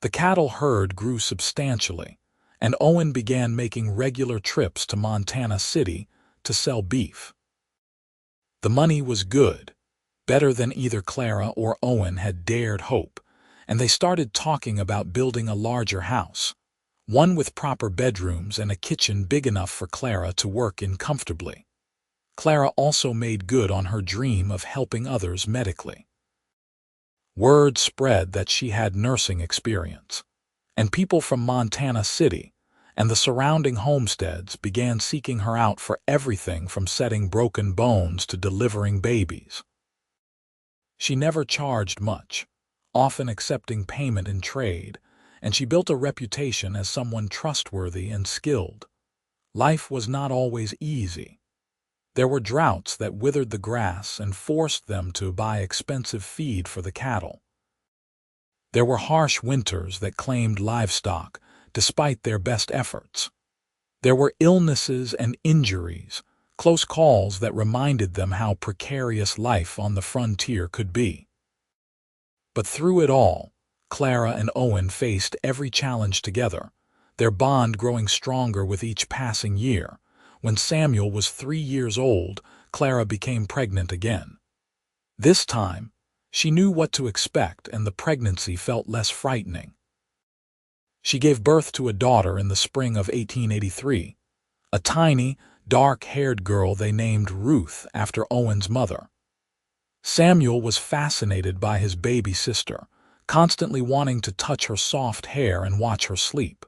The cattle herd grew substantially, and Owen began making regular trips to Montana City to sell beef. The money was good, better than either Clara or Owen had dared hope, and they started talking about building a larger house, one with proper bedrooms and a kitchen big enough for Clara to work in comfortably. Clara also made good on her dream of helping others medically. Word spread that she had nursing experience, and people from Montana City and the surrounding homesteads began seeking her out for everything from setting broken bones to delivering babies. She never charged much, often accepting payment in trade, and she built a reputation as someone trustworthy and skilled. Life was not always easy. There were droughts that withered the grass and forced them to buy expensive feed for the cattle. There were harsh winters that claimed livestock, despite their best efforts. There were illnesses and injuries, close calls that reminded them how precarious life on the frontier could be. But through it all, Clara and Owen faced every challenge together, their bond growing stronger with each passing year. When Samuel was 3 years old, Clara became pregnant again. This time, she knew what to expect and the pregnancy felt less frightening. She gave birth to a daughter in the spring of 1883, a tiny, dark-haired girl they named Ruth after Owen's mother. Samuel was fascinated by his baby sister, constantly wanting to touch her soft hair and watch her sleep.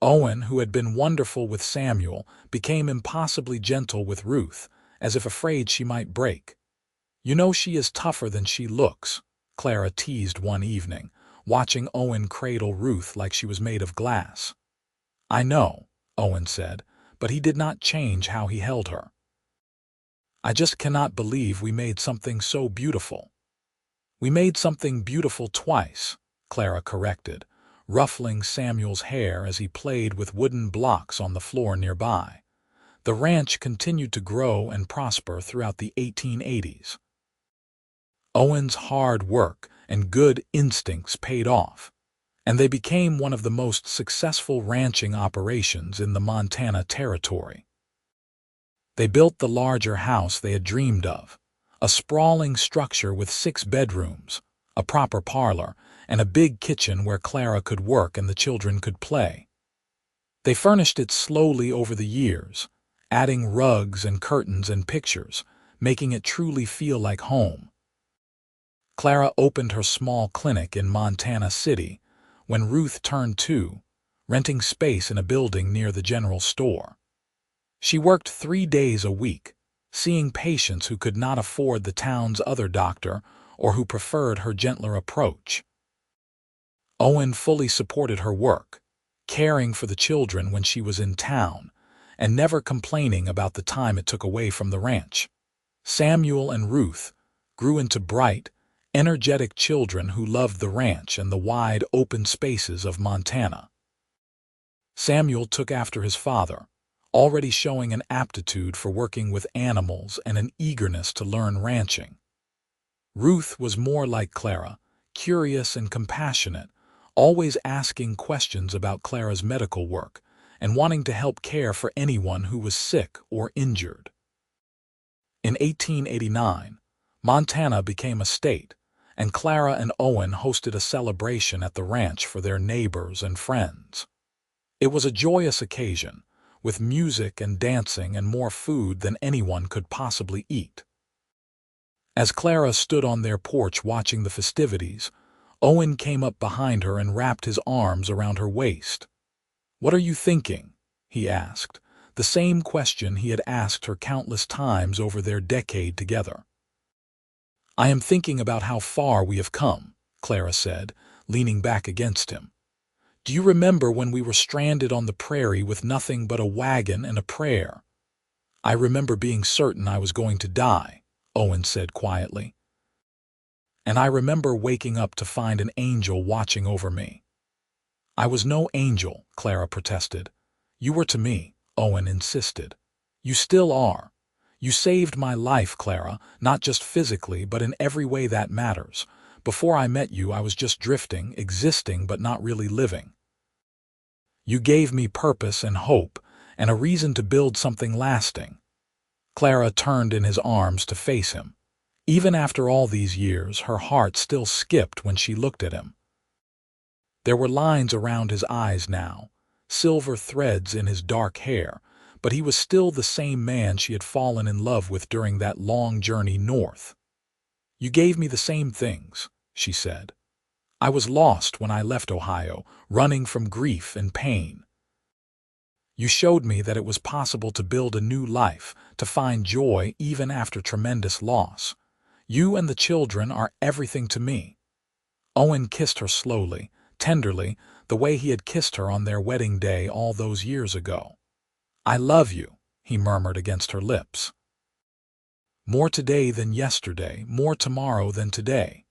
Owen, who had been wonderful with Samuel, became impossibly gentle with Ruth, as if afraid she might break. "You know she is tougher than she looks," Clara teased one evening, watching Owen cradle Ruth like she was made of glass. "I know," Owen said, but he did not change how he held her. "I just cannot believe we made something so beautiful." "We made something beautiful twice," Clara corrected, ruffling Samuel's hair as he played with wooden blocks on the floor nearby. The ranch continued to grow and prosper throughout the 1880s. Owen's hard work and good instincts paid off, and they became one of the most successful ranching operations in the Montana Territory. They built the larger house they had dreamed of, a sprawling structure with 6 bedrooms, a proper parlor, and a big kitchen where Clara could work and the children could play. They furnished it slowly over the years, adding rugs and curtains and pictures, making it truly feel like home. Clara opened her small clinic in Montana City when Ruth turned 2, renting space in a building near the general store. She worked 3 days a week, seeing patients who could not afford the town's other doctor or who preferred her gentler approach. Owen fully supported her work, caring for the children when she was in town, and never complaining about the time it took away from the ranch. Samuel and Ruth grew into bright, energetic children who loved the ranch and the wide, open spaces of Montana. Samuel took after his father, already showing an aptitude for working with animals and an eagerness to learn ranching. Ruth was more like Clara, curious and compassionate, always asking questions about Clara's medical work and wanting to help care for anyone who was sick or injured. In 1889, Montana became a state, and Clara and Owen hosted a celebration at the ranch for their neighbors and friends. It was a joyous occasion, with music and dancing and more food than anyone could possibly eat. As Clara stood on their porch watching the festivities, Owen came up behind her and wrapped his arms around her waist. "What are you thinking?" he asked, the same question he had asked her countless times over their decade together. "I am thinking about how far we have come," Clara said, leaning back against him. "Do you remember when we were stranded on the prairie with nothing but a wagon and a prayer?" "I remember being certain I was going to die," Owen said quietly. "And I remember waking up to find an angel watching over me." "I was no angel," Clara protested. "You were to me," Owen insisted. "You still are. You saved my life, Clara, not just physically, but in every way that matters. Before I met you, I was just drifting, existing, but not really living. You gave me purpose and hope, and a reason to build something lasting." Clara turned in his arms to face him. Even after all these years, her heart still skipped when she looked at him. There were lines around his eyes now, silver threads in his dark hair, but he was still the same man she had fallen in love with during that long journey north. "You gave me the same things," she said. "I was lost when I left Ohio, running from grief and pain. You showed me that it was possible to build a new life, to find joy even after tremendous loss. You and the children are everything to me." Owen kissed her slowly, tenderly, the way he had kissed her on their wedding day all those years ago. "I love you," he murmured against her lips. "More today than yesterday, more tomorrow than today."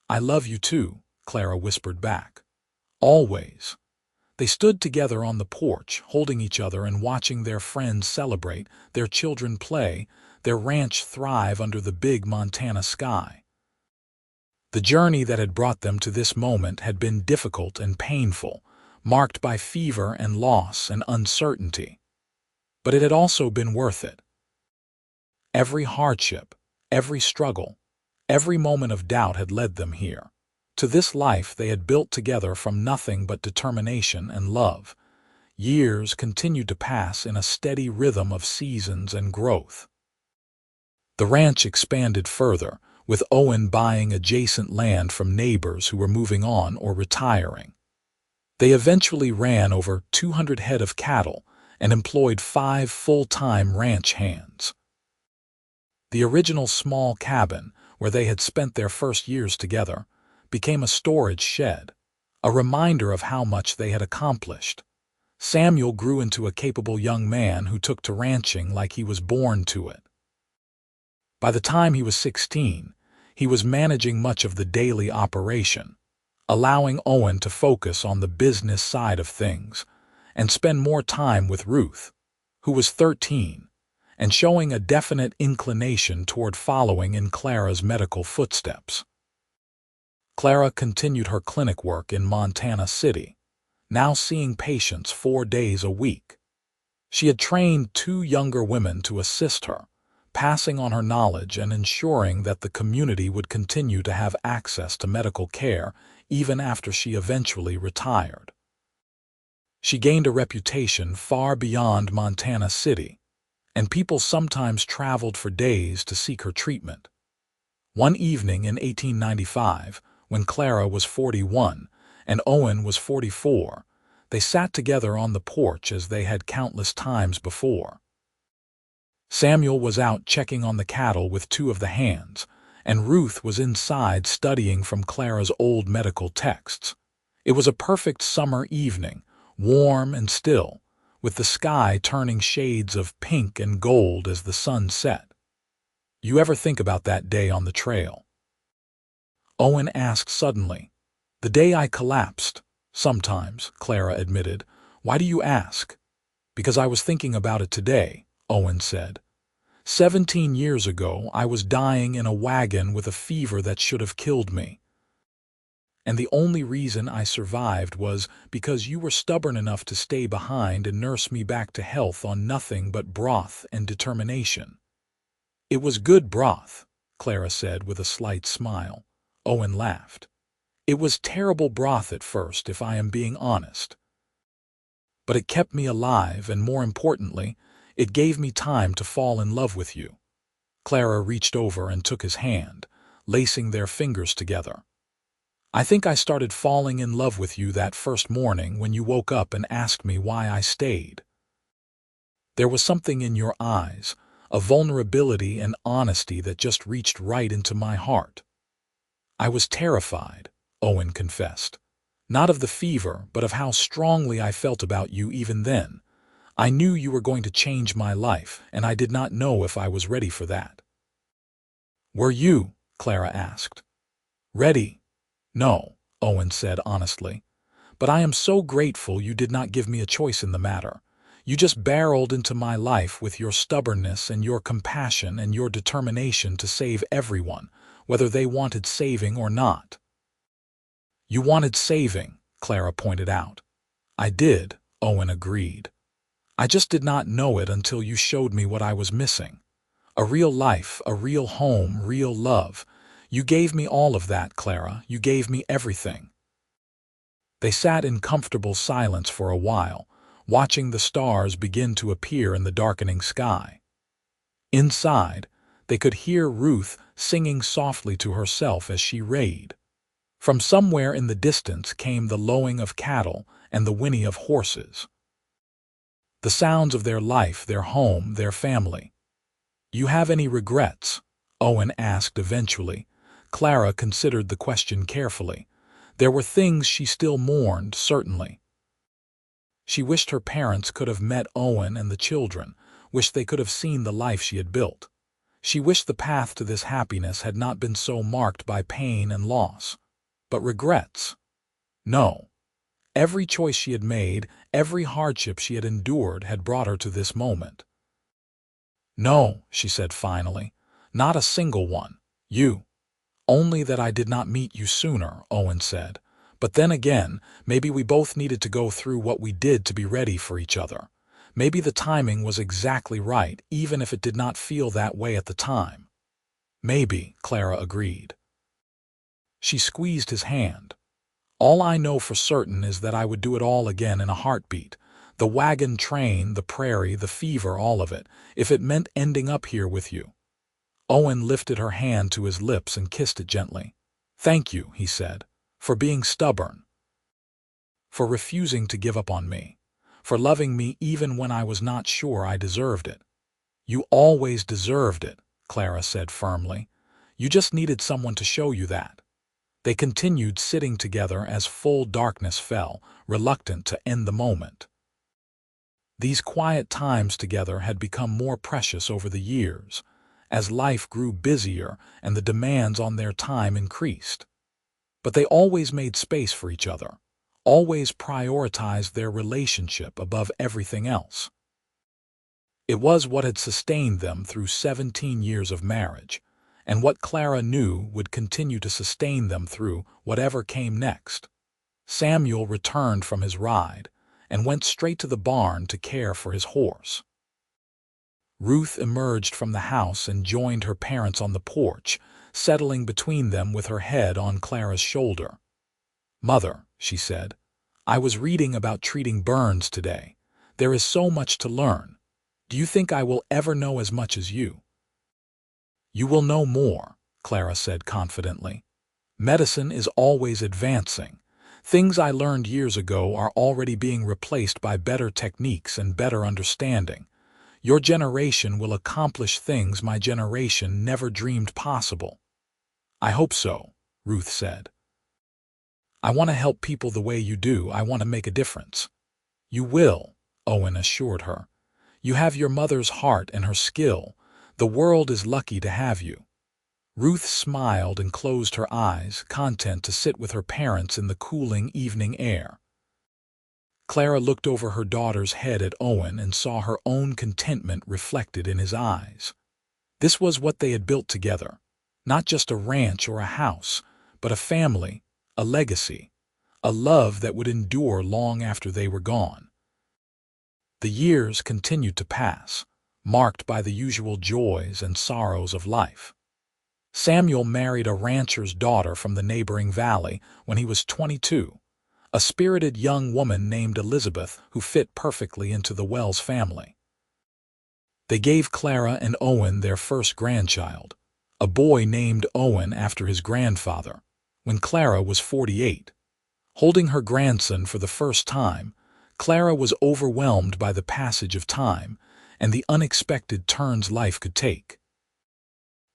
"I love you too," Clara whispered back. "Always." They stood together on the porch, holding each other and watching their friends celebrate, their children play, their ranch thrive under the big Montana sky. The journey that had brought them to this moment had been difficult and painful, marked by fever and loss and uncertainty. But it had also been worth it. Every hardship, every struggle, every moment of doubt had led them here. To this life they had built together from nothing but determination and love. Years continued to pass in a steady rhythm of seasons and growth. The ranch expanded further, with Owen buying adjacent land from neighbors who were moving on or retiring. They eventually ran over 200 head of cattle and employed 5 full-time ranch hands. The original small cabin, where they had spent their first years together, became a storage shed, a reminder of how much they had accomplished. Samuel grew into a capable young man who took to ranching like he was born to it. By the time he was 16, he was managing much of the daily operation, allowing Owen to focus on the business side of things and spend more time with Ruth, who was 13, and showing a definite inclination toward following in Clara's medical footsteps. Clara continued her clinic work in Montana City, now seeing patients 4 days a week. She had trained 2 younger women to assist her, passing on her knowledge and ensuring that the community would continue to have access to medical care even after she eventually retired. She gained a reputation far beyond Montana City, and people sometimes traveled for days to seek her treatment. One evening in 1895, when Clara was 41 and Owen was 44, they sat together on the porch as they had countless times before. Samuel was out checking on the cattle with 2 of the hands, and Ruth was inside studying from Clara's old medical texts. It was a perfect summer evening, warm and still, with the sky turning shades of pink and gold as the sun set. "You ever think about that day on the trail?" Owen asked suddenly. "The day I collapsed." "Sometimes," Clara admitted. "Why do you ask?" "Because I was thinking about it today," Owen said. 17 years ago, I was dying in a wagon with a fever that should have killed me. And the only reason I survived was because you were stubborn enough to stay behind and nurse me back to health on nothing but broth and determination." "It was good broth," Clara said with a slight smile. Owen laughed. "It was terrible broth at first, if I am being honest. But it kept me alive, and more importantly, it gave me time to fall in love with you." Clara reached over and took his hand, lacing their fingers together. "I think I started falling in love with you that first morning when you woke up and asked me why I stayed. There was something in your eyes, a vulnerability and honesty that just reached right into my heart." "I was terrified," Owen confessed. "Not of the fever, but of how strongly I felt about you even then. I knew you were going to change my life, and I did not know if I was ready for that." "Were you?" Clara asked. "Ready? No," Owen said honestly. "But I am so grateful you did not give me a choice in the matter. You just barreled into my life with your stubbornness and your compassion and your determination to save everyone, whether they wanted saving or not." "You wanted saving," Clara pointed out. "I did," Owen agreed. "I just did not know it until you showed me what I was missing. A real life, a real home, real love. You gave me all of that, Clara. You gave me everything." They sat in comfortable silence for a while, watching the stars begin to appear in the darkening sky. Inside, they could hear Ruth singing softly to herself as she rayed. From somewhere in the distance came the lowing of cattle and the whinny of horses. The sounds of their life, their home, their family. "You have any regrets?" Owen asked eventually. Clara considered the question carefully. There were things she still mourned, certainly. She wished her parents could have met Owen and the children, wished they could have seen the life she had built. She wished the path to this happiness had not been so marked by pain and loss. But regrets? No. Every choice she had made, every hardship she had endured had brought her to this moment. "No," she said finally, "not a single one. You." "Only that I did not meet you sooner," Owen said. "But then again, maybe we both needed to go through what we did to be ready for each other. Maybe the timing was exactly right, even if it did not feel that way at the time." "Maybe," Clara agreed. She squeezed his hand. "All I know for certain is that I would do it all again in a heartbeat. The wagon train, the prairie, the fever, all of it, if it meant ending up here with you." Owen lifted her hand to his lips and kissed it gently. "Thank you," he said, "for being stubborn, for refusing to give up on me, for loving me even when I was not sure I deserved it." "You always deserved it," Clara said firmly. "You just needed someone to show you that." They continued sitting together as full darkness fell, reluctant to end the moment. These quiet times together had become more precious over the years, as life grew busier and the demands on their time increased. But they always made space for each other, always prioritized their relationship above everything else. It was what had sustained them through 17 years of marriage, and what Clara knew would continue to sustain them through whatever came next. Samuel returned from his ride and went straight to the barn to care for his horse. Ruth emerged from the house and joined her parents on the porch, settling between them with her head on Clara's shoulder. "Mother," she said, "I was reading about treating burns today. There is so much to learn. Do you think I will ever know as much as you?" "You will know more," Clara said confidently. "Medicine is always advancing. Things I learned years ago are already being replaced by better techniques and better understanding. Your generation will accomplish things my generation never dreamed possible." "I hope so," Ruth said. "I want to help people the way you do. I want to make a difference." "You will," Owen assured her. "You have your mother's heart and her skill. The world is lucky to have you." Ruth smiled and closed her eyes, content to sit with her parents in the cooling evening air. Clara looked over her daughter's head at Owen and saw her own contentment reflected in his eyes. This was what they had built together, not just a ranch or a house, but a family, a legacy, a love that would endure long after they were gone. The years continued to pass, marked by the usual joys and sorrows of life. Samuel married a rancher's daughter from the neighboring valley when he was 22, a spirited young woman named Elizabeth who fit perfectly into the Wells family. They gave Clara and Owen their first grandchild, a boy named Owen after his grandfather, when Clara was 48. Holding her grandson for the first time, Clara was overwhelmed by the passage of time and the unexpected turns life could take.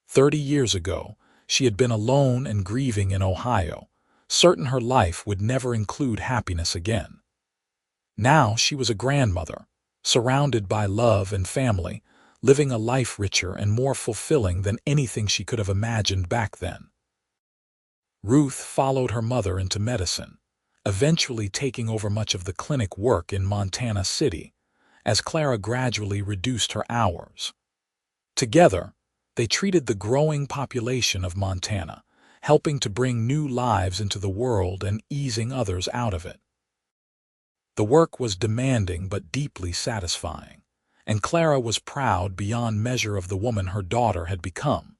30 years ago, she had been alone and grieving in Ohio, certain her life would never include happiness again. Now she was a grandmother, surrounded by love and family, living a life richer and more fulfilling than anything she could have imagined back then. Ruth followed her mother into medicine, eventually taking over much of the clinic work in Montana City, as Clara gradually reduced her hours. Together, they treated the growing population of Montana, helping to bring new lives into the world and easing others out of it. The work was demanding but deeply satisfying, and Clara was proud beyond measure of the woman her daughter had become.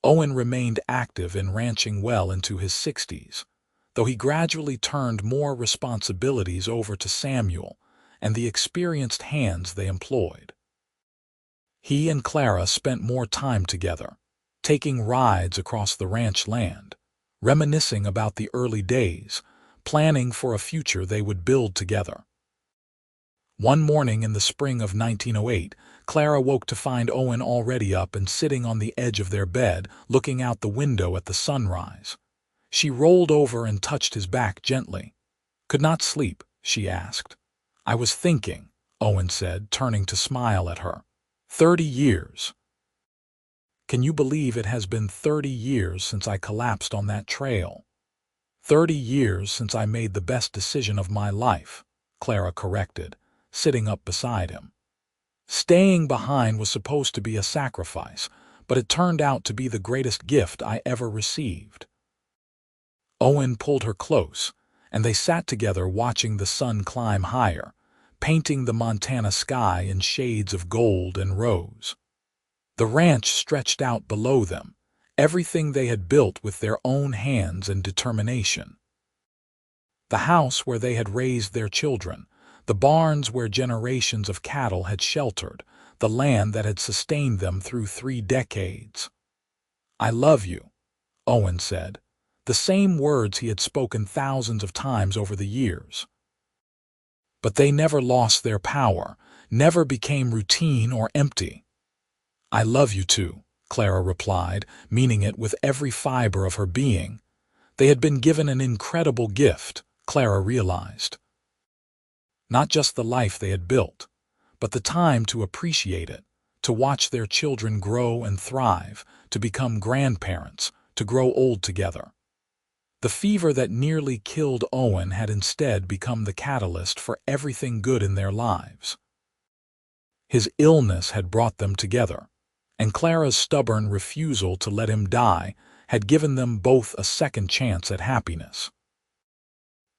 Owen remained active in ranching well into his 60s, though he gradually turned more responsibilities over to Samuel and the experienced hands they employed. He and Clara spent more time together, taking rides across the ranch land, reminiscing about the early days, planning for a future they would build together. One morning in the spring of 1908, Clara woke to find Owen already up and sitting on the edge of their bed, looking out the window at the sunrise. She rolled over and touched his back gently. "Could not sleep?" she asked. "I was thinking," Owen said, turning to smile at her. 30 years. Can you believe it has been 30 years since I collapsed on that trail? 30 years since I made the best decision of my life, Clara corrected, sitting up beside him. Staying behind was supposed to be a sacrifice, but it turned out to be the greatest gift I ever received. Owen pulled her close, and they sat together watching the sun climb higher, painting the Montana sky in shades of gold and rose. The ranch stretched out below them, everything they had built with their own hands and determination. The house where they had raised their children, the barns where generations of cattle had sheltered, the land that had sustained them through 3 decades. "I love you," Owen said, the same words he had spoken thousands of times over the years. But they never lost their power, never became routine or empty. "I love you too," Clara replied, meaning it with every fiber of her being. They had been given an incredible gift, Clara realized. Not just the life they had built, but the time to appreciate it, to watch their children grow and thrive, to become grandparents, to grow old together. The fever that nearly killed Owen had instead become the catalyst for everything good in their lives. His illness had brought them together, and Clara's stubborn refusal to let him die had given them both a second chance at happiness.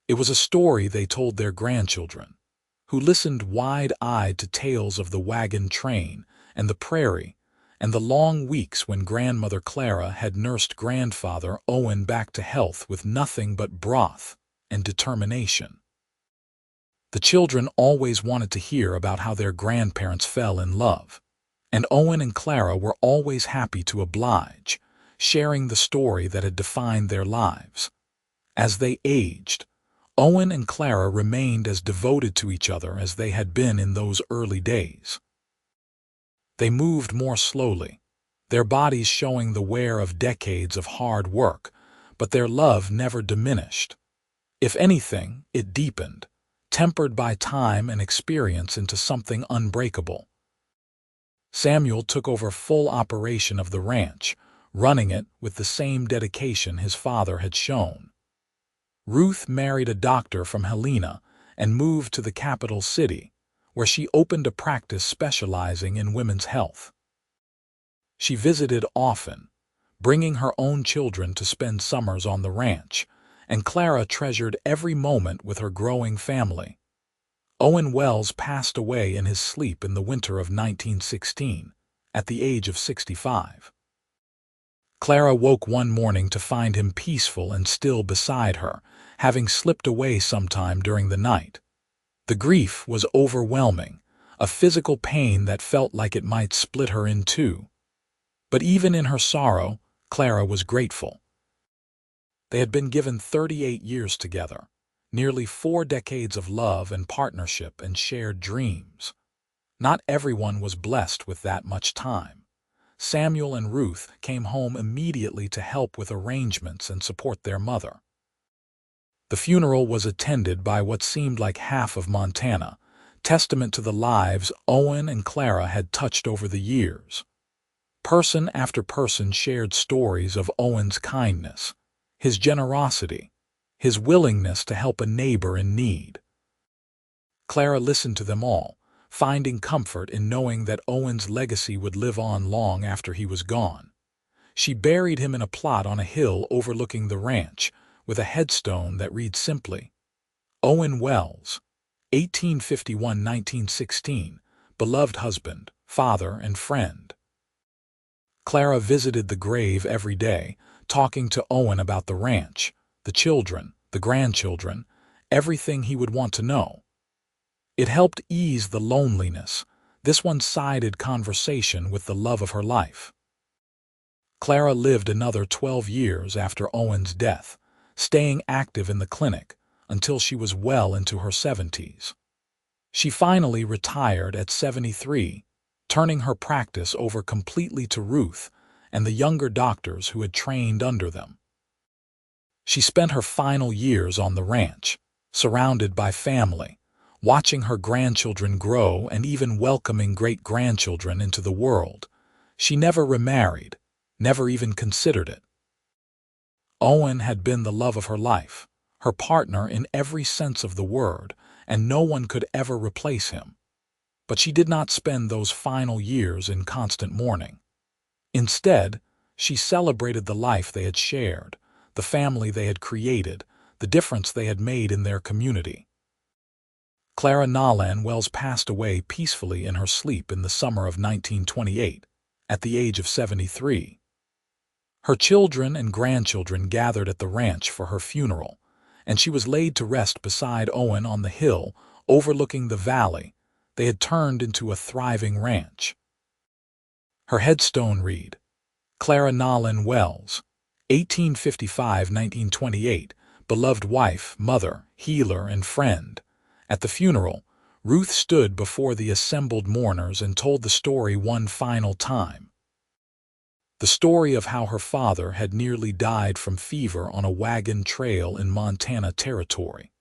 It was a story they told their grandchildren, who listened wide-eyed to tales of the wagon train and the prairie and the long weeks when grandmother Clara had nursed grandfather Owen back to health with nothing but broth and determination. The children always wanted to hear about how their grandparents fell in love, and Owen and Clara were always happy to oblige, sharing the story that had defined their lives. As they aged, Owen and Clara remained as devoted to each other as they had been in those early days. They moved more slowly, their bodies showing the wear of decades of hard work, but their love never diminished. If anything, it deepened, tempered by time and experience into something unbreakable. Samuel took over full operation of the ranch, running it with the same dedication his father had shown. Ruth married a doctor from Helena and moved to the capital city, where she opened a practice specializing in women's health. She visited often, bringing her own children to spend summers on the ranch, and Clara treasured every moment with her growing family. Owen Wells passed away in his sleep in the winter of 1916, at the age of 65. Clara woke one morning to find him peaceful and still beside her, having slipped away sometime during the night. The grief was overwhelming, a physical pain that felt like it might split her in two. But even in her sorrow, Clara was grateful. They had been given 38 years together, nearly 4 decades of love and partnership and shared dreams. Not everyone was blessed with that much time. Samuel and Ruth came home immediately to help with arrangements and support their mother. The funeral was attended by what seemed like half of Montana, testament to the lives Owen and Clara had touched over the years. Person after person shared stories of Owen's kindness, his generosity, his willingness to help a neighbor in need. Clara listened to them all, finding comfort in knowing that Owen's legacy would live on long after he was gone. She buried him in a plot on a hill overlooking the ranch, with a headstone that read simply, Owen Wells, 1851–1916, beloved husband, father, and friend. Clara visited the grave every day, talking to Owen about the ranch, the children, the grandchildren, everything he would want to know. It helped ease the loneliness, this one-sided conversation with the love of her life. Clara lived another 12 years after Owen's death, staying active in the clinic until she was well into her 70s. She finally retired at 73, turning her practice over completely to Ruth and the younger doctors who had trained under them. She spent her final years on the ranch, surrounded by family, watching her grandchildren grow and even welcoming great-grandchildren into the world. She never remarried, never even considered it. Owen had been the love of her life, her partner in every sense of the word, and no one could ever replace him. But she did not spend those final years in constant mourning. Instead, she celebrated the life they had shared, the family they had created, the difference they had made in their community. Clara Nolan Wells passed away peacefully in her sleep in the summer of 1928, at the age of 73. Her children and grandchildren gathered at the ranch for her funeral, and she was laid to rest beside Owen on the hill overlooking the valley they had turned into a thriving ranch. Her headstone read, Clara Nolan Wells, 1855–1928, beloved wife, mother, healer, and friend. At the funeral, Ruth stood before the assembled mourners and told the story one final time. The story of how her father had nearly died from fever on a wagon trail in Montana Territory,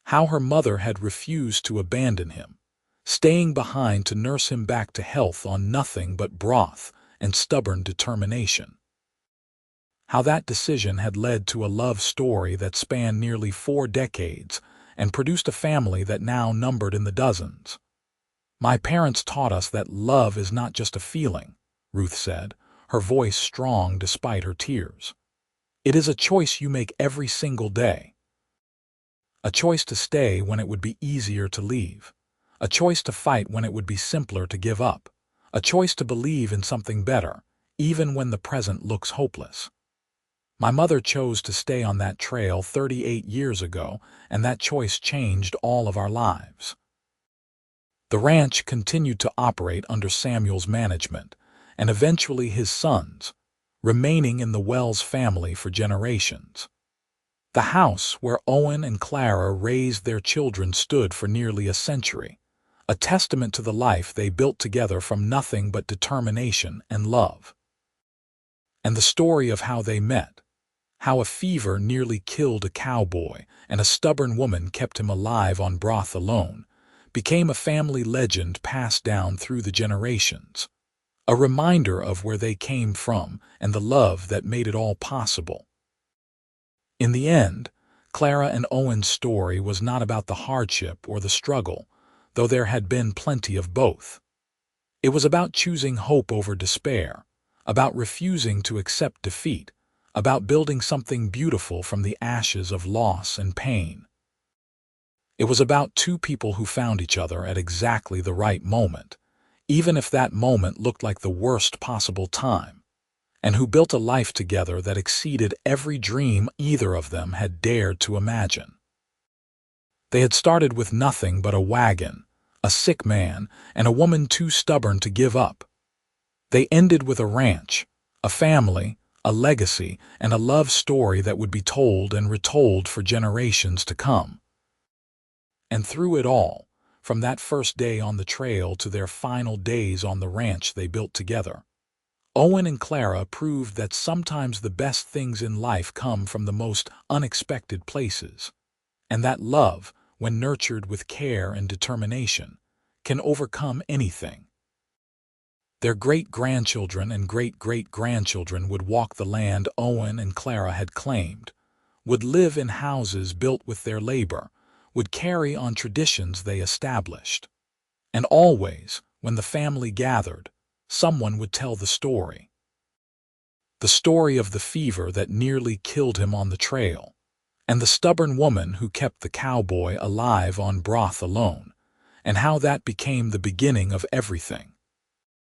how her mother had refused to abandon him, staying behind to nurse him back to health on nothing but broth and stubborn determination. How that decision had led to a love story that spanned nearly 4 decades and produced a family that now numbered in the dozens. My parents taught us that love is not just a feeling, Ruth said, her voice strong despite her tears. It is a choice you make every single day. A choice to stay when it would be easier to leave. A choice to fight when it would be simpler to give up. A choice to believe in something better, even when the present looks hopeless. My mother chose to stay on that trail 38 years ago, and that choice changed all of our lives. The ranch continued to operate under Samuel's management, and eventually his sons, remaining in the Wells family for generations. The house where Owen and Clara raised their children stood for nearly a century, a testament to the life they built together from nothing but determination and love. And the story of how they met, how a fever nearly killed a cowboy and a stubborn woman kept him alive on broth alone, became a family legend passed down through the generations, a reminder of where they came from and the love that made it all possible. In the end, Clara and Owen's story was not about the hardship or the struggle, though there had been plenty of both. It was about choosing hope over despair, about refusing to accept defeat, about building something beautiful from the ashes of loss and pain. It was about two people who found each other at exactly the right moment, even if that moment looked like the worst possible time, and who built a life together that exceeded every dream either of them had dared to imagine. They had started with nothing but a wagon, a sick man, and a woman too stubborn to give up. They ended with a ranch, a family, a legacy, and a love story that would be told and retold for generations to come. And through it all, from that first day on the trail to their final days on the ranch they built together, Owen and Clara proved that sometimes the best things in life come from the most unexpected places, and that love, when nurtured with care and determination, can overcome anything. Their great-grandchildren and great-great-grandchildren would walk the land Owen and Clara had claimed, would live in houses built with their labor, would carry on traditions they established. And always, when the family gathered, someone would tell the story. The story of the fever that nearly killed him on the trail, and the stubborn woman who kept the cowboy alive on broth alone, and how that became the beginning of everything.